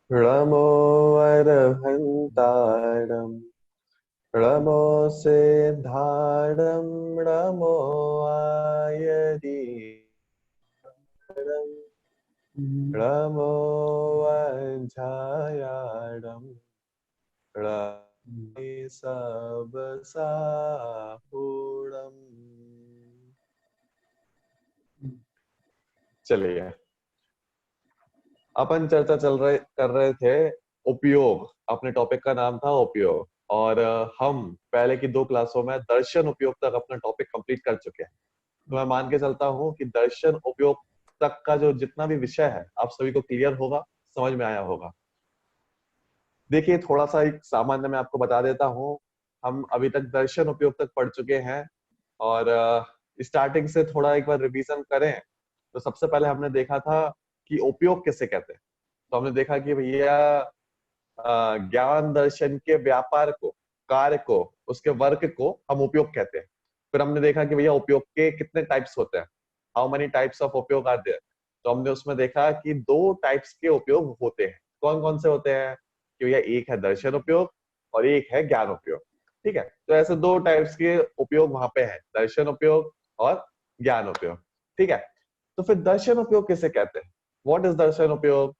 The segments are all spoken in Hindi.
णमो अरहन्तारं णमो सिद्धारं णमो आयरीरं णमो वज्रायाणं णमो सबसाहूणम्। चलिए, अपन चर्चा चल रहे कर रहे थे उपयोग। अपने टॉपिक का नाम था उपयोग, और हम पहले की 2 क्लासों में दर्शन उपयोग तक अपना टॉपिक कंप्लीट कर चुके हैं। तो मैं मान के चलता हूँ कि दर्शन उपयोग तक का जो जितना भी विषय है आप सभी को क्लियर होगा, समझ में आया होगा। देखिए, थोड़ा सा एक सामान्य मैं आपको बता देता हूँ। हम अभी तक दर्शन उपयोग तक पढ़ चुके हैं, और स्टार्टिंग से थोड़ा एक बार रिवीजन करें तो सबसे पहले हमने देखा था कि उपयोग किसे कहते हैं। तो हमने देखा कि भैया ज्ञान दर्शन के व्यापार को, कार्य को, उसके वर्क को हम उपयोग कहते हैं। फिर हमने देखा कि भैया उपयोग के कितने टाइप्स होते हैं, हाउ मेनी टाइप्स ऑफ उपयोग आर देयर। तो हमने उसमें देखा कि 2 टाइप्स के उपयोग होते हैं। कौन कौन से होते हैं? कि भैया एक है दर्शन उपयोग और एक है ज्ञान उपयोग। ठीक है, तो ऐसे 2 टाइप्स के उपयोग वहां पे है, दर्शन उपयोग और ज्ञान उपयोग। ठीक है, तो फिर दर्शन उपयोग किसे कहते हैं? व्हाट इज दर्शन उपयोग?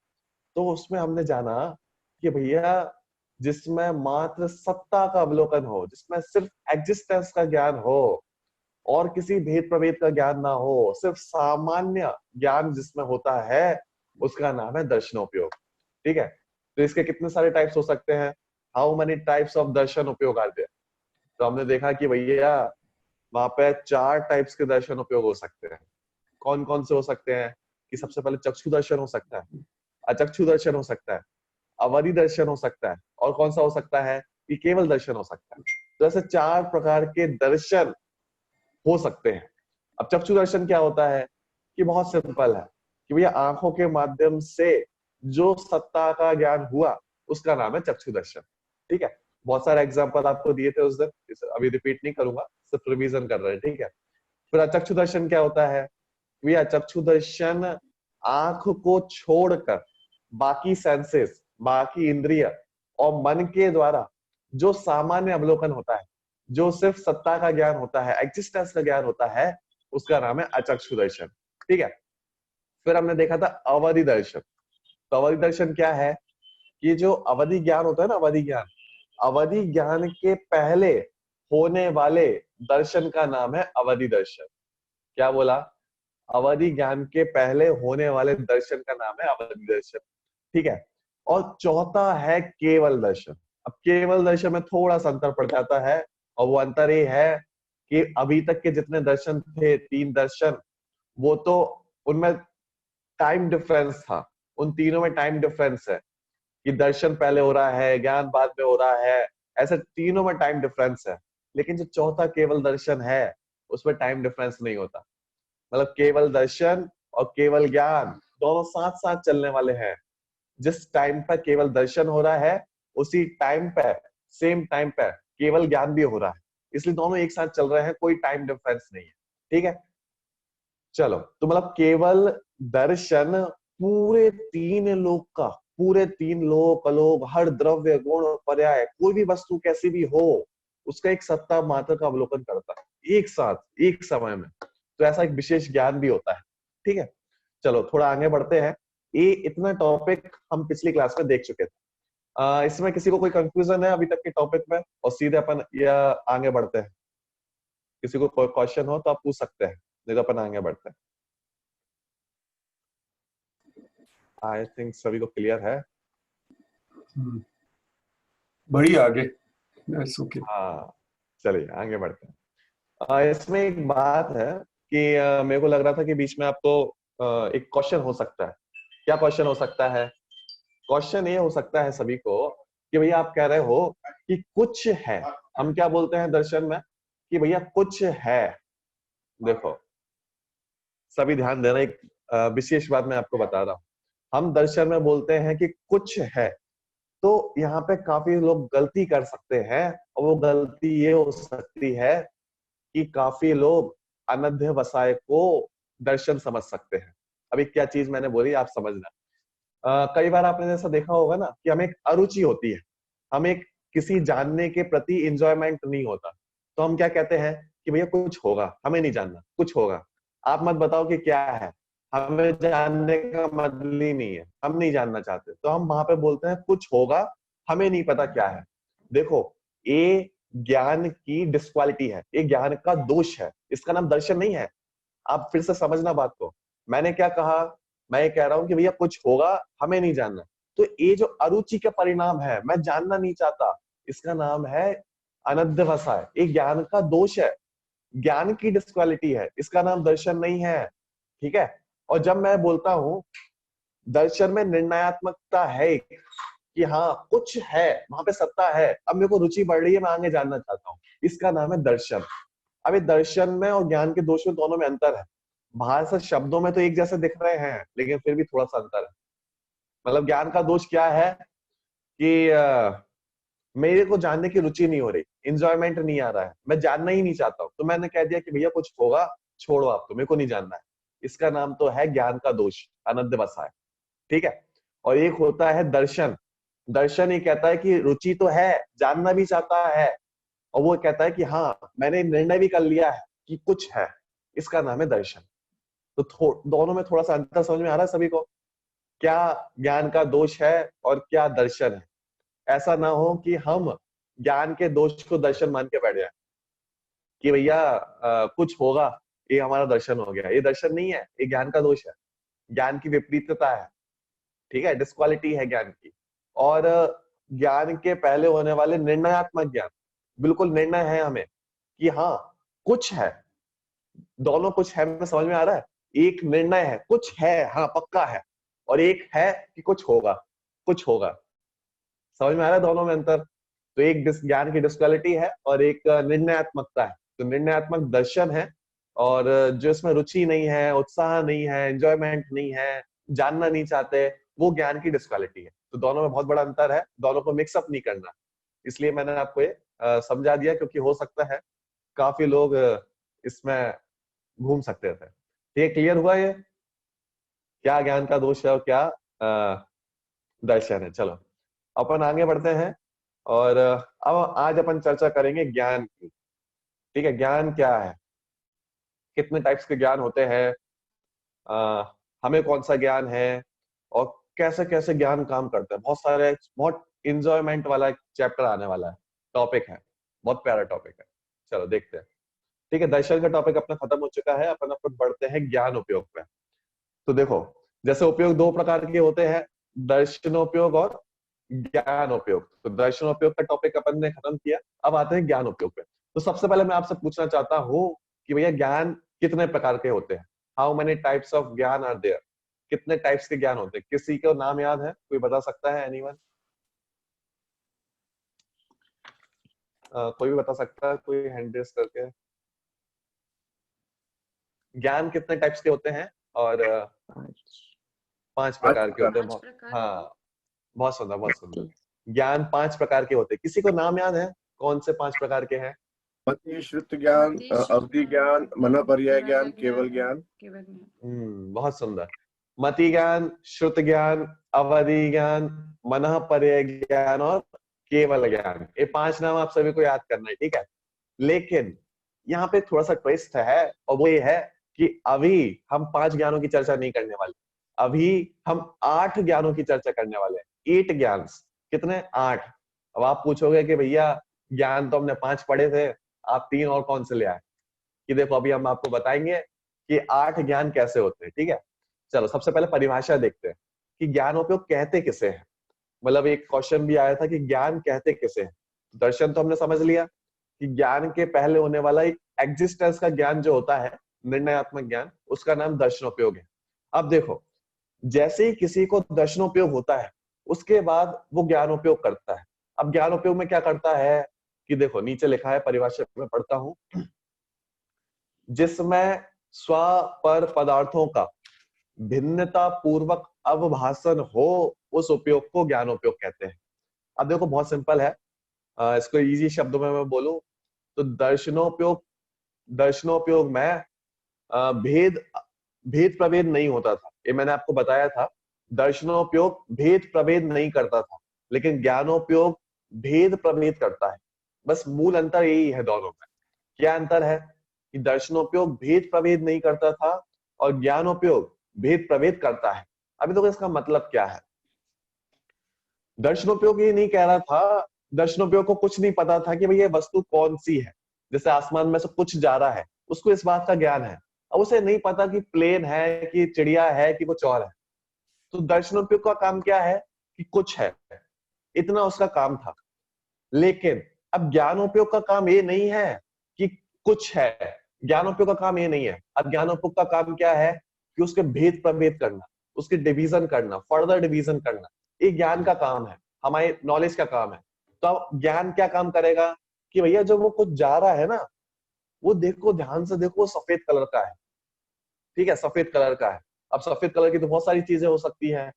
तो उसमें हमने जाना कि भैया जिसमें मात्र सत्ता का अवलोकन हो, जिसमें सिर्फ एग्जिस्टेंस का ज्ञान हो और किसी भेद प्रभेद का ज्ञान ना हो, सिर्फ सामान्य ज्ञान जिसमें होता है, उसका नाम है दर्शनोपयोग। ठीक है, तो इसके कितने सारे टाइप्स हो सकते हैं? हाउ मेनी टाइप्स ऑफ दर्शन उपयोग आर देयर? तो हमने देखा कि भैया वहां पे 4 टाइप्स के दर्शन उपयोग हो सकते हैं। कौन कौन से हो सकते हैं? कि सबसे पहले चक्षु दर्शन हो सकता है, अचक्षु दर्शन हो सकता है, अवधि दर्शन हो सकता है, और कौन सा हो सकता है कि केवल दर्शन हो सकता है। तो ऐसे 4 प्रकार के दर्शन हो सकते हैं। अब चक्षु दर्शन क्या होता है? कि बहुत सिंपल है कि भैया आंखों के माध्यम से जो सत्ता का ज्ञान हुआ, उसका नाम है चक्षु दर्शन। ठीक है, बहुत सारे एग्जांपल आपको दिए थे उस दिन, अभी रिपीट नहीं करूंगा, सिर्फ रिवीजन कर रहे हैं। ठीक है, फिर अचक्षु दर्शन क्या होता है? भैया चक्षु दर्शन आंख को छोड़कर बाकी सेंसेस, बाकी इंद्रिय और मन के द्वारा जो सामान्य अवलोकन होता है, जो सिर्फ सत्ता का ज्ञान होता है, एग्जिस्टेंस का ज्ञान होता है, उसका नाम है अचक्षु दर्शन। ठीक है, फिर हमने देखा था अवधि दर्शन। तो अवधि दर्शन क्या है? कि जो अवधि ज्ञान होता है ना, अवधि ज्ञान, अवधि ज्ञान के पहले होने वाले दर्शन का नाम है अवधि दर्शन। क्या बोला? अवधि ज्ञान के पहले होने वाले दर्शन का नाम है अवधि दर्शन। ठीक है, और चौथा है केवल दर्शन। अब केवल दर्शन में थोड़ा सा अंतर पड़ जाता है, और वो अंतर ये है कि अभी तक के जितने दर्शन थे, 3 दर्शन, वो तो उनमें टाइम डिफरेंस था। उन तीनों में टाइम डिफरेंस है कि दर्शन पहले हो रहा है, ज्ञान बाद में हो रहा है, ऐसे तीनों में टाइम डिफरेंस है। लेकिन जो चौथा केवल दर्शन है, उसमें टाइम डिफरेंस नहीं होता। मतलब केवल दर्शन और केवल ज्ञान दोनों साथ साथ चलने वाले हैं। जिस टाइम पर केवल दर्शन हो रहा है, उसी टाइम पे, सेम टाइम पे केवल ज्ञान भी हो रहा है। इसलिए दोनों एक साथ चल रहे हैं, कोई टाइम डिफरेंस नहीं है। ठीक है, चलो, तो मतलब केवल दर्शन पूरे 3 लोक का, पूरे 3 लोक, अलोक, हर द्रव्य गुण पर्याय, कोई भी वस्तु कैसी भी हो, उसका एक सत्ता मात्र का अवलोकन करता है एक साथ, एक समय में। तो ऐसा एक विशेष ज्ञान भी होता है। ठीक है, चलो थोड़ा आगे बढ़ते हैं। ये इतना टॉपिक हम पिछली क्लास में देख चुके थे। इसमें किसी को कोई कंफ्यूजन है अभी तक के टॉपिक में? और सीधे अपन या आगे बढ़ते हैं? किसी को कोई क्वेश्चन हो तो आप पूछ सकते हैं, नहीं तो अपन आगे बढ़ते हैं। आई थिंक सभी को क्लियर है। बढ़िया, आगे। ओके। हाँ, चलिए आगे बढ़ते हैं। इसमें एक बात है कि मेरे को लग रहा था कि बीच में आपको एक क्वेश्चन हो सकता है। क्या क्वेश्चन हो सकता है? क्वेश्चन ये हो सकता है सभी को कि भैया आप कह रहे हो कि कुछ है। हम क्या बोलते हैं दर्शन में? कि भैया कुछ है। देखो, सभी ध्यान देना, एक विशेष बात मैं आपको बता रहा हूँ। हम दर्शन में बोलते हैं कि कुछ है, तो यहाँ पे काफी लोग गलती कर सकते हैं। और वो गलती ये हो सकती है कि काफी लोग अनध्य वसाय को दर्शन समझ सकते हैं। अभी क्या चीज मैंने बोली आप समझना। कई बार आपने जैसा देखा होगा ना कि हमें एक अरुचि होती है, हमें एक किसी जानने के प्रति इंजॉयमेंट नहीं होता, तो हम क्या कहते हैं कि भैया कुछ होगा, हमें नहीं जानना, कुछ होगा, आप मत बताओ कि क्या है, हमें जानने का मतलब ही नहीं है, हम नहीं जानना चाहते, तो हम वहां पे बोलते हैं कुछ होगा, हमें नहीं पता क्या है। देखो, ये ज्ञान की डिस्क्वालिटी है, ये ज्ञान का दोष है, इसका नाम दर्शन नहीं है। आप फिर से समझना बात को, मैंने क्या कहा, मैं ये कह रहा हूं कि भैया कुछ होगा, हमें नहीं जानना, तो ये जो अरुचि का परिणाम है, मैं जानना नहीं चाहता, इसका नाम है अनध्यवसाय, ये ज्ञान का दोष है, ज्ञान की डिस्क्वालिटी है, इसका नाम दर्शन नहीं है। ठीक है। और जब मैं बोलता हूं दर्शन में निर्णयात्मकता है कि हाँ कुछ है, वहां पे सत्ता है, अब मेरे को रुचि बढ़ रही है, मैं आगे जानना चाहता हूँ, इसका नाम है दर्शन। अभी दर्शन में और ज्ञान के दोष में दोनों में अंतर है। बाहर से शब्दों में तो एक जैसे दिख रहे हैं, लेकिन फिर भी थोड़ा सा अंतर है। मतलब ज्ञान का दोष क्या है कि मेरे को जानने की रुचि नहीं हो रही, इंजॉयमेंट नहीं आ रहा है, मैं जानना ही नहीं चाहता हूँ, तो मैंने कह दिया कि भैया कुछ होगा, छोड़ो आप, तो मेरे को नहीं जानना है, इसका नाम तो है ज्ञान का दोष, अनध्यवसाय। ठीक है। और एक होता है दर्शन। दर्शन ये कहता है कि रुचि तो है, जानना भी चाहता है, और वो कहता है कि हाँ मैंने निर्णय भी कर लिया है कि कुछ है, इसका नाम है दर्शन। तो दोनों में थोड़ा सा अंतर समझ में आ रहा है सभी को, क्या ज्ञान का दोष है और क्या दर्शन है। ऐसा ना हो कि हम ज्ञान के दोष को दर्शन मान के बैठ जाए कि भैया कुछ होगा, ये हमारा दर्शन हो गया, ये दर्शन नहीं है, ये ज्ञान का दोष है, ज्ञान की विपरीतता है। ठीक है, डिस्क्वालिटी है ज्ञान की। और ज्ञान के पहले होने वाले निर्णयात्मक ज्ञान, बिल्कुल निर्णय है हमें कि हाँ कुछ है, दोनों कुछ है में समझ में आ रहा है, एक निर्णय है, कुछ है, हाँ पक्का है, और एक है कि कुछ होगा, कुछ होगा। समझ में आ रहा है दोनों में अंतर। तो एक ज्ञान की डिस्क्वालिटी है और एक निर्णयात्मकता है। तो निर्णयात्मक दर्शन है, और जो इसमें रुचि नहीं है, उत्साह नहीं है, एंजॉयमेंट नहीं है, जानना नहीं चाहते, वो ज्ञान की डिस्क्वालिटी है। तो दोनों में बहुत बड़ा अंतर है, दोनों को मिक्सअप नहीं करना। इसलिए मैंने आपको ये समझा दिया, क्योंकि हो सकता है काफी लोग इसमें घूम सकते थे। ये क्लियर हुआ, ये क्या ज्ञान का दोष है और क्या दर्शन है। चलो अपन आगे बढ़ते हैं, और अब आज अपन चर्चा करेंगे ज्ञान की। ठीक है, ज्ञान क्या है, कितने टाइप्स के ज्ञान होते हैं, हमें कौन सा ज्ञान है, और कैसे कैसे ज्ञान काम करता है। बहुत सारे, बहुत इंजॉयमेंट वाला एक चैप्टर आने वाला है, टॉपिक है, बहुत प्यारा टॉपिक है। चलो देखते हैं। ठीक है, दर्शन का टॉपिक अपना खत्म हो चुका है, अपन बढ़ते हैं ज्ञान उपयोग पे। तो देखो, जैसे उपयोग दो प्रकार के होते हैं, दर्शनोपयोग और ज्ञान उपयोग। तो दर्शनोपयोग का टॉपिक अपन ने खत्म किया, अब आते हैं ज्ञान उपयोग पे। तो सबसे पहले मैं आपसे पूछना चाहता हूँ कि भैया ज्ञान कितने प्रकार के होते हैं, हाउ मेनी टाइप्स ऑफ ज्ञान आर देयर, कितने टाइप्स के ज्ञान होते हैं, किसी को नाम याद है, कोई बता सकता है, एनीवन? कोई भी बता सकता है, कोई हैंड रेस करके। ज्ञान कितने टाइप्स के होते हैं, और 5 आज प्रकार के होते हैं। हाँ, बहुत सुंदर, बहुत सुंदर। ज्ञान 5 प्रकार के होते हैं, किसी को नाम याद है कौन से 5 प्रकार के हैं? मति श्रुत ज्ञान, अवधि ज्ञान, मन पर्याय ज्ञान, केवल ज्ञान। बहुत सुंदर। मति ज्ञान, श्रुत ज्ञान, अवधि ज्ञान, मनः पर्याय ज्ञान और केवल ज्ञान, ये 5 नाम आप सभी को याद करना है। ठीक है, लेकिन यहाँ पे थोड़ा सा ट्विस्ट है, और वो ये है कि अभी हम 5 ज्ञानों की चर्चा नहीं करने वाले, अभी हम 8 ज्ञानों की चर्चा करने वाले हैं। 8 ज्ञान, कितने? 8। अब आप पूछोगे कि भैया ज्ञान तो हमने 5 पढ़े थे, आप 3 और कौन से ले आए? कि देखो, अभी हम आपको बताएंगे कि 8 ज्ञान कैसे होते हैं। ठीक है, चलो सबसे पहले परिभाषा देखते हैं कि ज्ञानोपयोग कहते किसे हैं। मतलब एक क्वेश्चन भी आया था कि ज्ञान कहते किसे हैं। दर्शन तो हमने समझ लिया कि ज्ञान के पहले होने वाला एक एग्जिस्टेंस का ज्ञान जो होता है, निर्णयात्मक ज्ञान, उसका नाम दर्शनोपयोग है। अब देखो, जैसे ही किसी को दर्शनोपयोग होता है, उसके बाद वो ज्ञानोपयोग करता है। अब ज्ञानोपयोग में क्या करता है कि देखो, नीचे लिखा है, परिभाषा में पढ़ता हूं, जिसमें स्व पर पदार्थों का भिन्नता पूर्वक अवभाषण हो, उस उपयोग को ज्ञानोपयोग कहते हैं। अब देखो, बहुत सिंपल है, इसको इजी शब्दों में मैं बोलूं तो दर्शनोपयोग में भेद भेद प्रभेद नहीं होता था, ये मैंने आपको बताया था दर्शनोपयोग भेद प्रभेद नहीं करता था, लेकिन ज्ञानोपयोग भेद प्रभेद करता है। बस मूल अंतर यही है दोनों में। क्या अंतर है कि दर्शनोपयोग भेद प्रभेद नहीं करता था और ज्ञानोपयोग भेद प्रभेद करता है। अभी तो इसका मतलब क्या है? दर्शनोपयोग ये नहीं कह रहा था, दर्शनोपयोग को कुछ नहीं पता था कि भाई ये वस्तु कौन सी है। जैसे आसमान में से कुछ जा रहा है, उसको इस बात का ज्ञान है। अब उसे नहीं पता कि प्लेन है कि चिड़िया है कि कुछ और है। तो दर्शनोपयोग का काम क्या है कि कुछ है, इतना उसका काम था। लेकिन अब ज्ञानोपयोग का काम ये नहीं है कि कुछ है, ज्ञानोपयोग का काम ये नहीं है। अब ज्ञानोपयोग का काम क्या है कि उसके भेद प्रभेद करना, उसके डिवीजन करना, फर्दर डिवीजन करना, ये ज्ञान का काम है, हमारे नॉलेज का काम है। तो अब ज्ञान क्या काम करेगा कि भैया जब वो कुछ जा रहा है ना, वो देखो, ध्यान से देखो, वो सफेद कलर का है। ठीक है, सफेद कलर का है। अब सफेद कलर की तो बहुत सारी चीजें हो सकती हैं।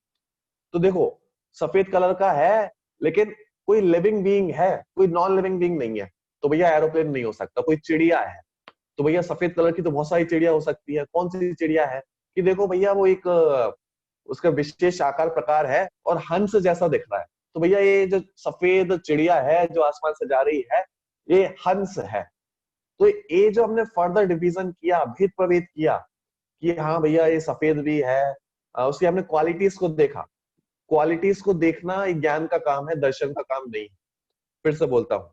तो देखो, सफेद कलर का है, लेकिन कोई लिविंग बीइंग है, कोई नॉन लिविंग बीइंग नहीं है। तो भैया एरोप्लेन नहीं हो सकता। कोई चिड़िया है, तो भैया सफेद कलर की तो बहुत सारी चिड़िया हो सकती है। कौन सी चिड़िया है कि देखो भैया वो एक उसका विशेष आकार प्रकार है और हंस जैसा दिख रहा है। तो भैया ये जो सफेद चिड़िया है जो आसमान से जा रही है, ये हंस है। तो ये जो हमने फर्दर डिवीजन किया, भेद प्रभेद किया कि हाँ भैया ये सफेद भी है, उसकी हमने क्वालिटीज को देखा। क्वालिटीज को देखना एक ज्ञान का काम है, दर्शन का काम नहीं। फिर से बोलता हूं,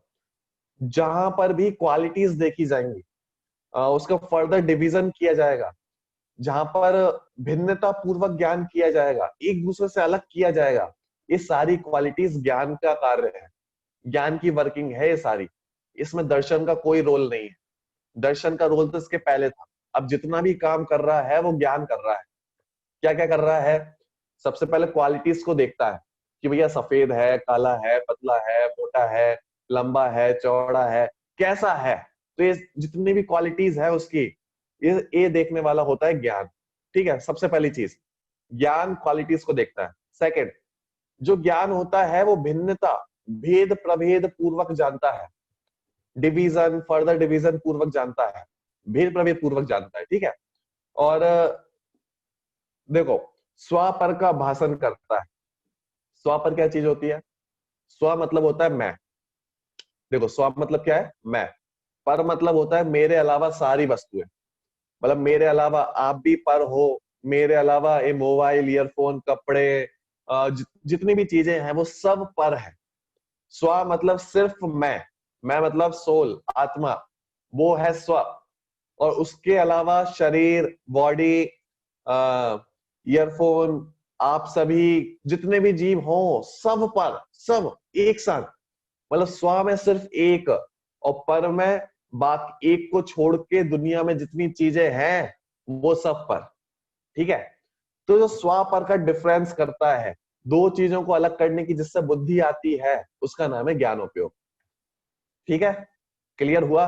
जहां पर भी क्वालिटीज देखी जाएंगी, उसका फर्दर डिवीजन किया जाएगा, जहां पर भिन्नता पूर्वक ज्ञान किया जाएगा, एक दूसरे से अलग किया जाएगा, ये सारी क्वालिटीज ज्ञान का कार्य है, ज्ञान की वर्किंग है ये सारी। इसमें दर्शन का कोई रोल नहीं है। दर्शन का रोल तो इसके पहले था। अब जितना भी काम कर रहा है वो ज्ञान कर रहा है। क्या क्या कर रहा है? सबसे पहले क्वालिटीज को देखता है कि भैया सफेद है, काला है, पतला है, मोटा है, लंबा है, चौड़ा है, कैसा है। तो ये जितनी भी क्वालिटीज है उसकी, ये देखने वाला होता है ज्ञान। ठीक है, सबसे पहली चीज ज्ञान क्वालिटीज को देखता है। सेकंड, जो ज्ञान होता है वो भिन्नता, भेद प्रभेद पूर्वक जानता है, डिवीजन, फर्दर डिवीजन पूर्वक जानता है, भेद प्रभेद पूर्वक जानता है। ठीक है। और देखो, स्व पर का भाषण करता है। स्व पर क्या चीज होती है? स्व मतलब होता है मैं। देखो, स्व मतलब क्या है? मैं। पर मतलब होता है मेरे अलावा सारी वस्तुएं। मतलब मेरे अलावा आप भी पर हो, मेरे अलावा ये मोबाइल, ईयरफोन, कपड़े, जितनी भी चीजें हैं वो सब पर है। स्व मतलब सिर्फ मैं मतलब सोल, आत्मा, वो है स्व। और उसके अलावा शरीर, बॉडी, ईयरफोन, आप सभी जितने भी जीव हो, सब पर, सब एक साथ। मतलब स्व में सिर्फ एक, और पर में बाकी एक को छोड़ के दुनिया में जितनी चीजें हैं वो सब पर। ठीक है। तो जो स्व पर का डिफरेंस करता है, दो चीजों को अलग करने की जिससे बुद्धि आती है, उसका नाम है ज्ञानोपयोग। ठीक है, क्लियर हुआ?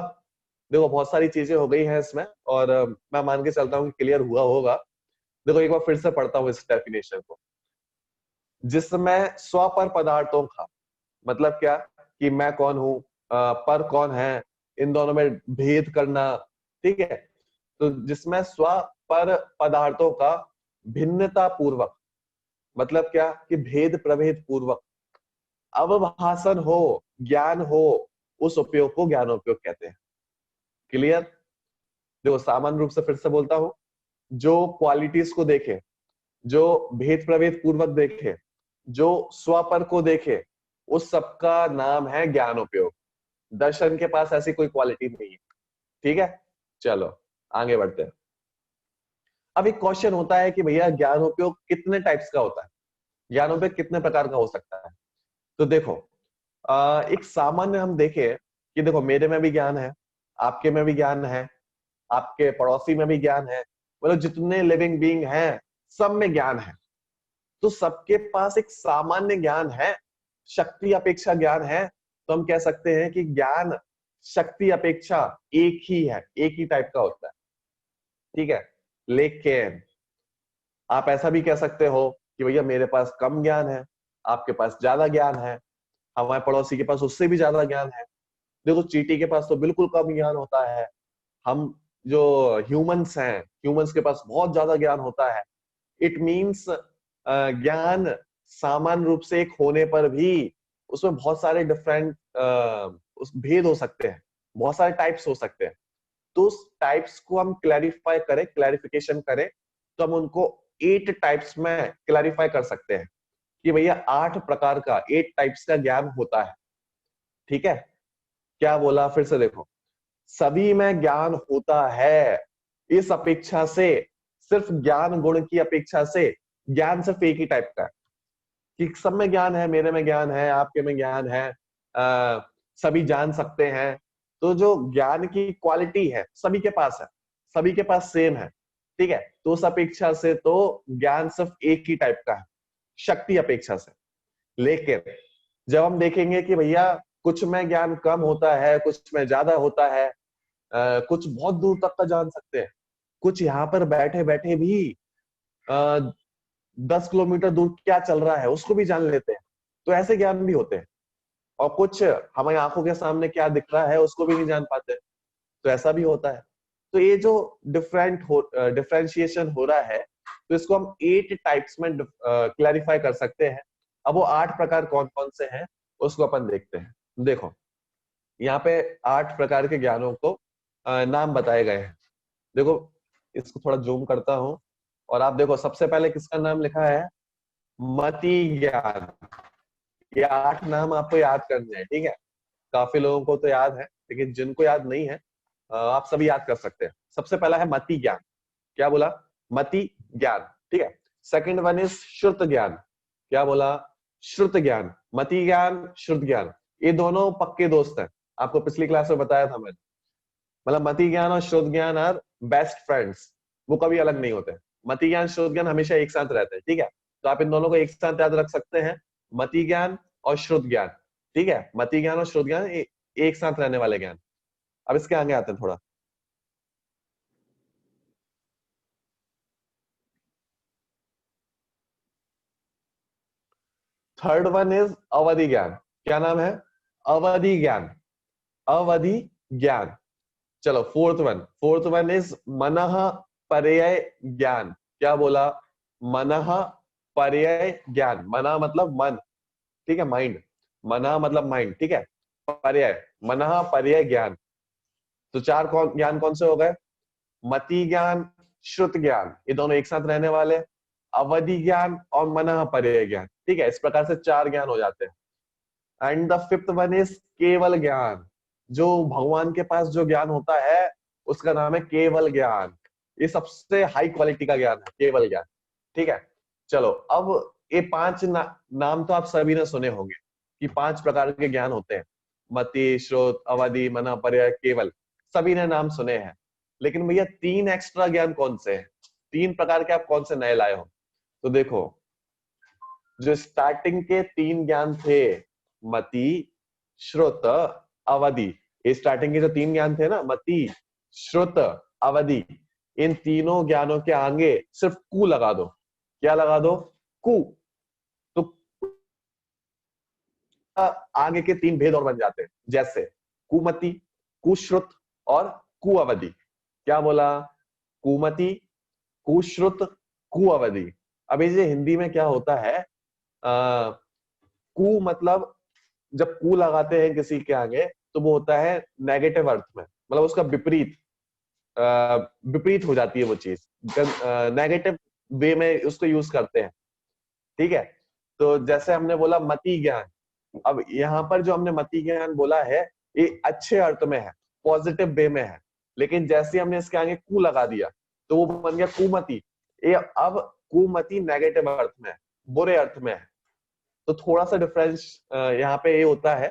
देखो, बहुत सारी चीजें हो गई हैं इसमें, और मैं मान के चलता हूँ कि क्लियर हुआ होगा। देखो, एक बार फिर से पढ़ता हूँ इस डेफिनेशन को। जिसमें स्व पर पदार्थों का मतलब क्या कि मैं कौन हूं, पर कौन है, इन दोनों में भेद करना। ठीक है। तो जिसमें स्व पर पदार्थों का भिन्नता पूर्वक, मतलब क्या कि भेद प्रभेद पूर्वक अवभाषण हो, ज्ञान हो, उस उपयोग को ज्ञानोपयोग कहते हैं। क्लियर? देखो, सामान्य रूप से फिर से बोलता हूं, जो क्वालिटीज को देखे, जो भेद प्रभेद पूर्वक देखे, जो स्व पर को देखे, उस सबका नाम है ज्ञानोपयोग। दर्शन के पास ऐसी कोई क्वालिटी नहीं है। ठीक है, चलो आगे बढ़ते हैं। अब एक क्वेश्चन होता है कि भैया ज्ञानोपयोग कितने टाइप्स का होता है, ज्ञानोपयोग कितने प्रकार का हो सकता है? तो देखो, एक सामान्य हम देखें कि देखो, मेरे में भी ज्ञान है, आपके में भी ज्ञान है, आपके पड़ोसी में भी ज्ञान है, मतलब जितने लिविंग बीइंग हैं सब में ज्ञान है। तो सबके पास एक सामान्य ज्ञान है, शक्ति अपेक्षा ज्ञान है। तो हम कह सकते हैं कि ज्ञान शक्ति अपेक्षा एक ही है, एक ही टाइप का होता है। ठीक है। लेकिन आप ऐसा भी कह सकते हो कि भैया मेरे पास कम ज्ञान है, आपके पास ज्यादा ज्ञान है, हमारे पड़ोसी के पास उससे भी ज्यादा ज्ञान है। देखो, चींटी के पास तो बिल्कुल कम ज्ञान होता है, हम जो ह्यूमंस हैं, ह्यूमंस के पास बहुत ज्यादा ज्ञान होता है। इट मीन्स ज्ञान सामान्य रूप से एक होने पर भी उसमें बहुत सारे डिफरेंट उस भेद हो सकते हैं, बहुत सारे टाइप्स हो सकते हैं। तो उस टाइप्स को हम क्लैरिफाई करें, क्लैरिफिकेशन करें, तो हम उनको 8 टाइप्स में क्लैरिफाई कर सकते हैं कि भैया 8 प्रकार का, 8 टाइप्स का ज्ञान होता है। ठीक है, क्या बोला फिर से देखो, सभी में ज्ञान होता है, इस अपेक्षा से, सिर्फ ज्ञान गुण की अपेक्षा से ज्ञान सिर्फ एक ही टाइप का है कि सब में ज्ञान है, मेरे में ज्ञान है, आपके में ज्ञान है, सभी जान सकते हैं। तो जो ज्ञान की क्वालिटी है सभी के पास है, सभी के पास सेम है। ठीक है, तो उस अपेक्षा से तो ज्ञान सिर्फ एक ही टाइप का है, शक्ति अपेक्षा से। लेकिन जब हम देखेंगे कि भैया कुछ में ज्ञान कम होता है, कुछ में ज्यादा होता है, कुछ बहुत दूर तक का जान सकते हैं, कुछ यहाँ पर बैठे बैठे भी 10 किलोमीटर दूर क्या चल रहा है उसको भी जान लेते हैं, तो ऐसे ज्ञान भी होते हैं। और कुछ हमारी आंखों के सामने क्या दिख रहा है उसको भी नहीं जान पाते, तो ऐसा भी होता है। तो ये जो डिफरेंशिएशन हो रहा है, तो इसको हम 8 टाइप्स में क्लैरिफाई कर सकते हैं। अब वो 8 प्रकार कौन कौन से हैं उसको अपन देखते हैं। देखो यहाँ पे 8 प्रकार के ज्ञानों को नाम बताए गए हैं। देखो इसको थोड़ा जूम करता हूं, और आप देखो सबसे पहले किसका नाम लिखा है, मति ज्ञान। ये 8 नाम आपको याद करने हैं, ठीक है। काफी लोगों को तो याद है, लेकिन जिनको याद नहीं है आप सभी याद कर सकते हैं। सबसे पहला है मति ज्ञान। क्या बोला, मति ज्ञान, ठीक है। सेकंड वन इज श्रुत ज्ञान। क्या बोला, श्रुत ज्ञान। मति ज्ञान, श्रुत ज्ञान, ये दोनों पक्के दोस्त हैं, आपको पिछली क्लास में बताया था मैंने। मतलब मति ज्ञान और श्रुत ज्ञान आर बेस्ट फ्रेंड्स, वो कभी अलग नहीं होते। मति ज्ञान श्रुत ज्ञान हमेशा एक साथ रहते हैं, ठीक है। तो आप इन दोनों को एक साथ याद रख सकते हैं, मति ज्ञान और श्रुत ज्ञान, ठीक है। मति ज्ञान और श्रुत ज्ञान एक साथ रहने वाले ज्ञान। अब इसके आगे आते हैं थोड़ा। थर्ड वन इज अवधि ज्ञान। क्या नाम है, अवधि ज्ञान, अवधि ज्ञान। चलो फोर्थ वन इज मनः पर्यय ज्ञान। क्या बोला, मनः पर्यय ज्ञान। मना मतलब मन, ठीक है, माइंड। मना मतलब माइंड, ठीक है। पर्यय, मनः पर्यय ज्ञान। तो चार ज्ञान कौन से हो गए, मति ज्ञान, श्रुत ज्ञान, ये दोनों एक साथ रहने वाले, अवधि ज्ञान और मनः पर्यय ज्ञान, ठीक है। इस प्रकार से 4 ज्ञान हो जाते हैं। And the fifth one is केवल ज्ञान। जो भगवान के पास जो ज्ञान होता है उसका नाम है केवल ज्ञान। ये सबसे हाई क्वालिटी का ज्ञान है, केवल ज्ञान, ठीक है। चलो अब ये 5 नाम तो आप सभी ने सुने होंगे कि 5 प्रकार के ज्ञान होते हैं, मति, श्रुत, अवधि, मनः, पर्यय, केवल, सभी ने नाम सुने हैं। लेकिन भैया 3 एक्स्ट्रा ज्ञान कौन से हैं, 3 प्रकार के आप कौन से नए लाए हो। तो देखो जो स्टार्टिंग के 3 ज्ञान थे, मति, श्रुत, अवधि, ये स्टार्टिंग के जो 3 ज्ञान थे ना, मति, श्रुत, अवधि, इन तीनों ज्ञानों के आगे सिर्फ कु लगा दो। क्या लगा दो, कु। तो आगे के 3 भेद और बन जाते हैं, जैसे कुमति, कुश्रुत और कुअवधि। क्या बोला, कुमति, कुश्रुत, कुअवधि। अब ये हिंदी में क्या होता है, कु मतलब जब कु लगाते हैं किसी के आगे तो वो होता है नेगेटिव अर्थ में, मतलब उसका विपरीत, विपरीत हो जाती है वो चीज, नेगेटिव वे में उसको यूज करते हैं, ठीक है। तो जैसे हमने बोला मति ज्ञान, अब यहाँ पर जो हमने मति ज्ञान बोला है ये अच्छे अर्थ में है, पॉजिटिव वे में है। लेकिन जैसे हमने इसके आगे कु लगा दिया तो वो बन गया कुमति। ये अब कुमति नेगेटिव अर्थ में है, बुरे अर्थ में है। तो थोड़ा सा डिफरेंस यहाँ पे ये होता है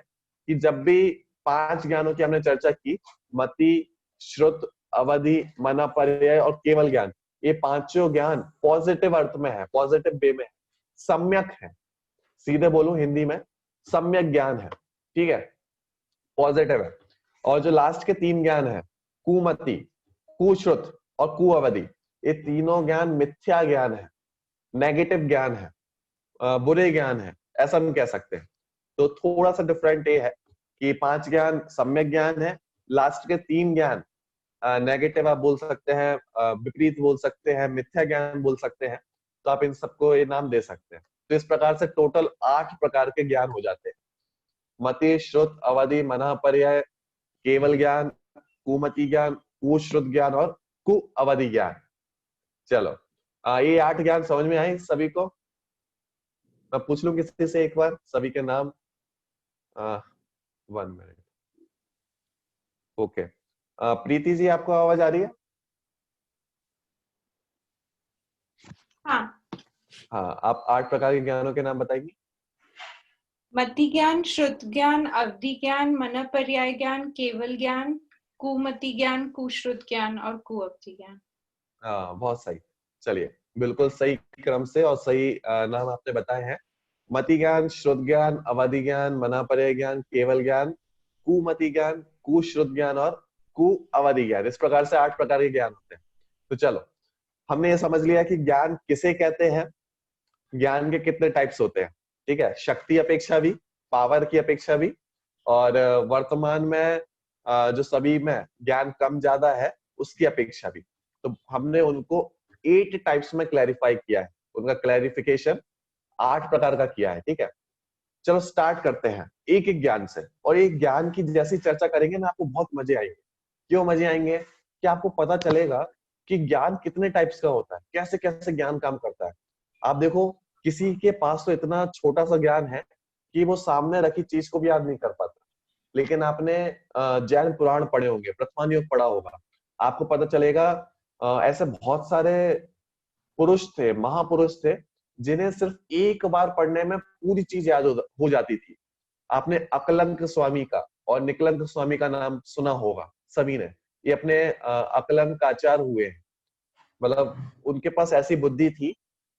कि जब भी 5 ज्ञानों की हमने चर्चा की, मति, श्रुत, अवधि, मनः, पर्यय और केवल ज्ञान, ये पांचों ज्ञान पॉजिटिव अर्थ में है, पॉजिटिव वे में है, सम्यक है। सीधे बोलूं हिंदी में, सम्यक ज्ञान है, ठीक है, पॉजिटिव है। और जो लास्ट के 3 ज्ञान है, कुमति, कुश्रुत और कुअवधि, ये तीनों ज्ञान मिथ्या ज्ञान है, नेगेटिव ज्ञान है, बुरे ज्ञान है, ऐसा हम कह सकते हैं। तो थोड़ा सा डिफरेंट ये है कि 5 ज्ञान सम्यक ज्ञान है, लास्ट के 3 ज्ञान नेगेटिव आप बोल सकते हैं, विपरीत बोल सकते हैं, मिथ्या ज्ञान बोल सकते हैं। तो आप इन सबको ये नाम दे सकते हैं। तो इस प्रकार से टोटल 8 प्रकार के ज्ञान हो जाते हैं। मति, श्रुत, अवधि, मनः, पर्याय, केवल ज्ञान, कुमति ज्ञान, कुश्रुत ज्ञान और कु अवधि ज्ञान। चलो ये 8 ज्ञान समझ में आए सभी को? मैं पूछ लूं किसी से एक बार सभी के नाम। 1 मिनट। ओके, प्रीति जी आपको आवाज आ रही है? हाँ। हाँ, आप 8 प्रकार के ज्ञानों के नाम बताएंगे। मति ज्ञान, श्रुत ज्ञान, अवधि ज्ञान, मन पर्याय ज्ञान, केवल ज्ञान, कुमति ज्ञान, कुश्रुत ज्ञान और कुअवधि ज्ञान। हाँ, बहुत सही। चलिए, बिल्कुल सही क्रम से और सही नाम आपने बताए हैं। मति ज्ञान, श्रुत ज्ञान, अवधि ज्ञान, मना पर्याय ज्ञान, केवल ज्ञान, कुमति ज्ञान, कुश्रुत ज्ञान और कु अवधि ज्ञान। इस प्रकार से 8 प्रकार के ज्ञान होते हैं। तो चलो, हमने ये समझ लिया कि ज्ञान किसे कहते हैं, ज्ञान के कितने टाइप्स होते हैं। ठीक है, शक्ति अपेक्षा भी, पावर की अपेक्षा भी, और वर्तमान में जो सभी में ज्ञान कम ज्यादा है उसकी अपेक्षा भी। तो हमने उनको 8 टाइप्स में क्लैरिफाई किया है, उनका क्लैरिफिकेशन 8 प्रकार का किया है। ठीक है, चलो स्टार्ट करते हैं एक एक ज्ञान से। और एक ज्ञान की जैसी चर्चा करेंगे ना, आपको बहुत मजे आएंगे। क्यों मजे आएंगे? कि आपको पता चलेगा कि ज्ञान कितने टाइप्स का होता है, कैसे कैसे ज्ञान काम करता है। आप देखो, किसी के पास तो इतना छोटा सा ज्ञान है कि वो सामने रखी चीज को भी याद नहीं कर पाता। लेकिन आपने जैन पुराण पढ़े होंगे, प्रथमान योग पढ़ा होगा, आपको पता चलेगा ऐसे बहुत सारे पुरुष थे, महापुरुष थे, जिन्हें सिर्फ एक बार पढ़ने में पूरी चीज याद हो जाती थी। आपने अकलंक स्वामी का और निकलंक स्वामी का नाम सुना होगा सभी ने। ये अपने अकलंक आचार्य हुए हैं। मतलब उनके पास ऐसी बुद्धि थी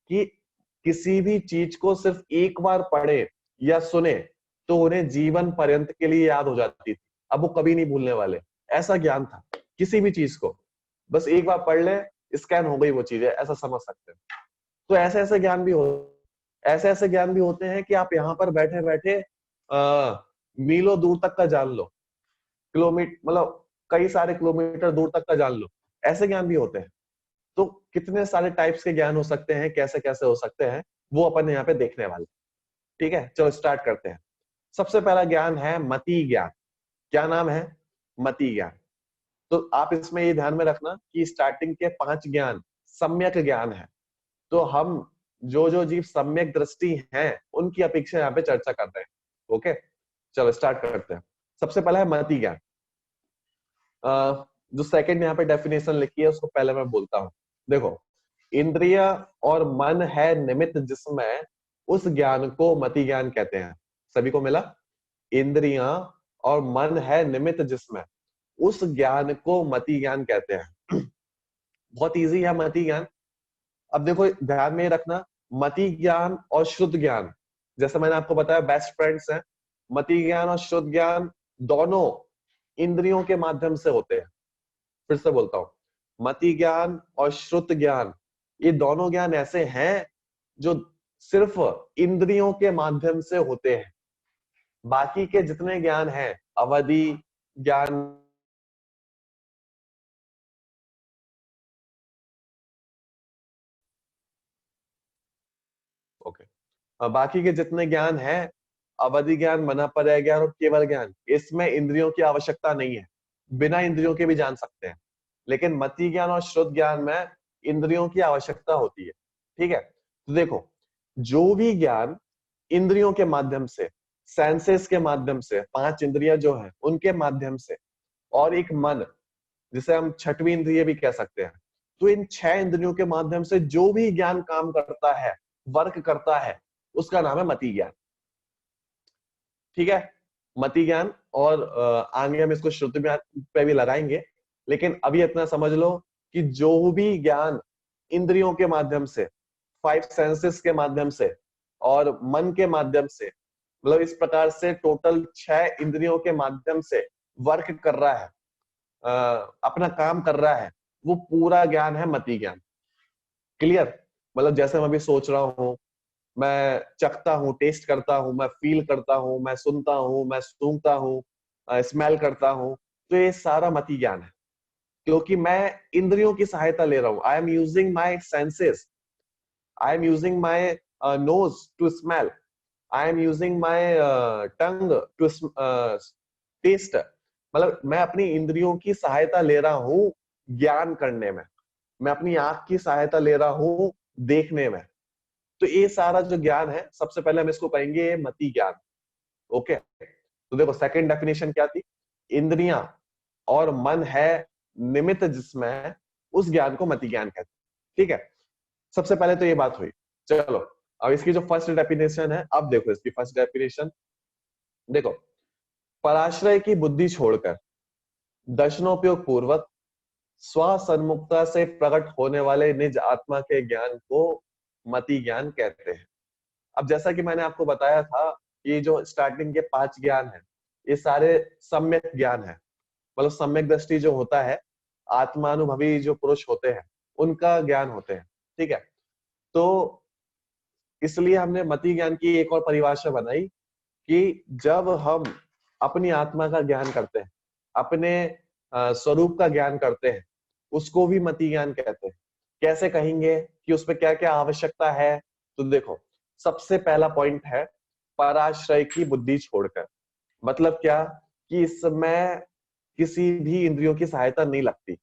कि किसी भी चीज को सिर्फ एक बार पढ़े या सुने तो उन्हें जीवन पर्यंत के लिए याद हो जाती थी। अब वो कभी नहीं भूलने वाले, ऐसा ज्ञान था। किसी भी चीज को बस एक बार पढ़ ले, स्कैन हो गई वो चीजें, ऐसा समझ सकते हैं। तो ऐसे ऐसे ज्ञान भी होते हैं कि आप यहाँ पर बैठे बैठे मीलों दूर तक का जान लो, किलोमीटर मतलब कई सारे किलोमीटर दूर तक का जान लो, ऐसे ज्ञान भी होते हैं। तो कितने सारे टाइप्स के ज्ञान हो सकते हैं, कैसे कैसे हो सकते हैं, वो अपन यहाँ पे देखने वाले। ठीक है, चलो स्टार्ट करते हैं। सबसे पहला ज्ञान है मति ज्ञान। क्या नाम है? मति ज्ञान। तो आप इसमें ये ध्यान में रखना कि स्टार्टिंग के 5 ज्ञान सम्यक ज्ञान है। तो हम जो जो जीव सम्यक दृष्टि हैं उनकी अपेक्षा यहाँ पे चर्चा कर रहे हैं। ओके, चलो स्टार्ट करते हैं। सबसे पहला है मति ज्ञान। जो सेकंड यहाँ पे डेफिनेशन लिखी है उसको पहले मैं बोलता हूँ। देखो, इंद्रिय और मन है निमित्त जिसमें, उस ज्ञान को मति ज्ञान कहते हैं। सभी को मिला? इंद्रियां और मन है निमित्त जिसमें, उस ज्ञान को मति ज्ञान कहते हैं। बहुत इजी है मति ज्ञान। अब देखो, ध्यान में रखना, मति ज्ञान और शुद्ध ज्ञान, जैसे मैंने आपको बताया, बेस्ट फ्रेंड्स हैं। मति ज्ञान और शुद्ध ज्ञान दोनों इंद्रियों के माध्यम से होते हैं। फिर से बोलता हूं, मति ज्ञान और श्रुत ज्ञान, ये दोनों ज्ञान ऐसे हैं जो सिर्फ इंद्रियों के माध्यम से होते हैं। बाकी के जितने ज्ञान हैं, अवधि ज्ञान, ओके, बाकी के जितने ज्ञान हैं, अवधि ज्ञान, मनापर्याय ज्ञान और केवल ज्ञान, इसमें इंद्रियों की आवश्यकता नहीं है, बिना इंद्रियों के भी जान सकते हैं। लेकिन मति ज्ञान और श्रुत ज्ञान में इंद्रियों की आवश्यकता होती है। ठीक है, तो देखो, जो भी ज्ञान इंद्रियों के माध्यम से, सेंसेस के माध्यम से, 5 इंद्रियां जो हैं उनके माध्यम से, और एक मन जिसे हम छठवीं इंद्रिय भी कह सकते हैं, तो इन 6 इंद्रियों के माध्यम से जो भी ज्ञान काम करता है, वर्क करता है, उसका नाम है मति ज्ञान। ठीक है, मति ज्ञान। और आगे हम इसको श्रुति पे भी लगाएंगे, लेकिन अभी इतना समझ लो कि जो भी ज्ञान इंद्रियों के माध्यम से, 5 सेंसेस के माध्यम से और मन के माध्यम से, मतलब इस प्रकार से टोटल 6 इंद्रियों के माध्यम से वर्क कर रहा है, अपना काम कर रहा है, वो पूरा ज्ञान है मति ज्ञान। क्लियर? मतलब जैसे मैं अभी सोच रहा हूं, मैं चखता हूँ, टेस्ट करता हूँ, मैं फील करता हूँ, मैं सुनता हूँ, मैं सूंघता हूँ, स्मेल करता हूँ, तो ये सारा मति ज्ञान है, क्योंकि मैं इंद्रियों की सहायता ले रहा हूँ। I am using my senses I am using my nose to smell. I am using my tongue to taste. मतलब मैं अपनी इंद्रियों की सहायता ले रहा हूँ ज्ञान करने में, मैं अपनी आंख की सहायता ले रहा हूँ देखने में। तो ये सारा जो ज्ञान है, सबसे पहले हम इसको कहेंगे मति ज्ञान। ओके, तो देखो सेकंड डेफिनेशन क्या थी, इंद्रियां और मन है निमित्त जिसमें, उस ज्ञान को मति ज्ञान कहते हैं। ठीक है, सबसे पहले तो ये बात हुई। चलो अब इसकी जो फर्स्ट डेफिनेशन है, अब देखो इसकी फर्स्ट डेफिनेशन देखो, पराश्रय की बुद्धि छोड़कर दर्शनोपयोग पूर्वक स्वसन्मुखता से प्रकट होने वाले निज आत्मा के ज्ञान को मति ज्ञान कहते हैं। अब जैसा कि मैंने आपको बताया था, ये जो स्टार्टिंग के 5 ज्ञान है, ये सारे सम्यक ज्ञान है। मतलब सम्यक दृष्टि जो होता है, आत्मानुभवी जो पुरुष होते हैं, उनका ज्ञान होते हैं। ठीक है, तो इसलिए हमने मति ज्ञान की एक और परिभाषा बनाई कि जब हम अपनी आत्मा का ज्ञान करते हैं, अपने स्वरूप का ज्ञान करते हैं, उसको भी मति ज्ञान कहते हैं। कैसे कहेंगे कि उसमें क्या क्या आवश्यकता है? तो देखो, सबसे पहला पॉइंट है पराश्रय की बुद्धि छोड़कर। मतलब क्या कि इसमें किसी भी इंद्रियों की सहायता नहीं लगती।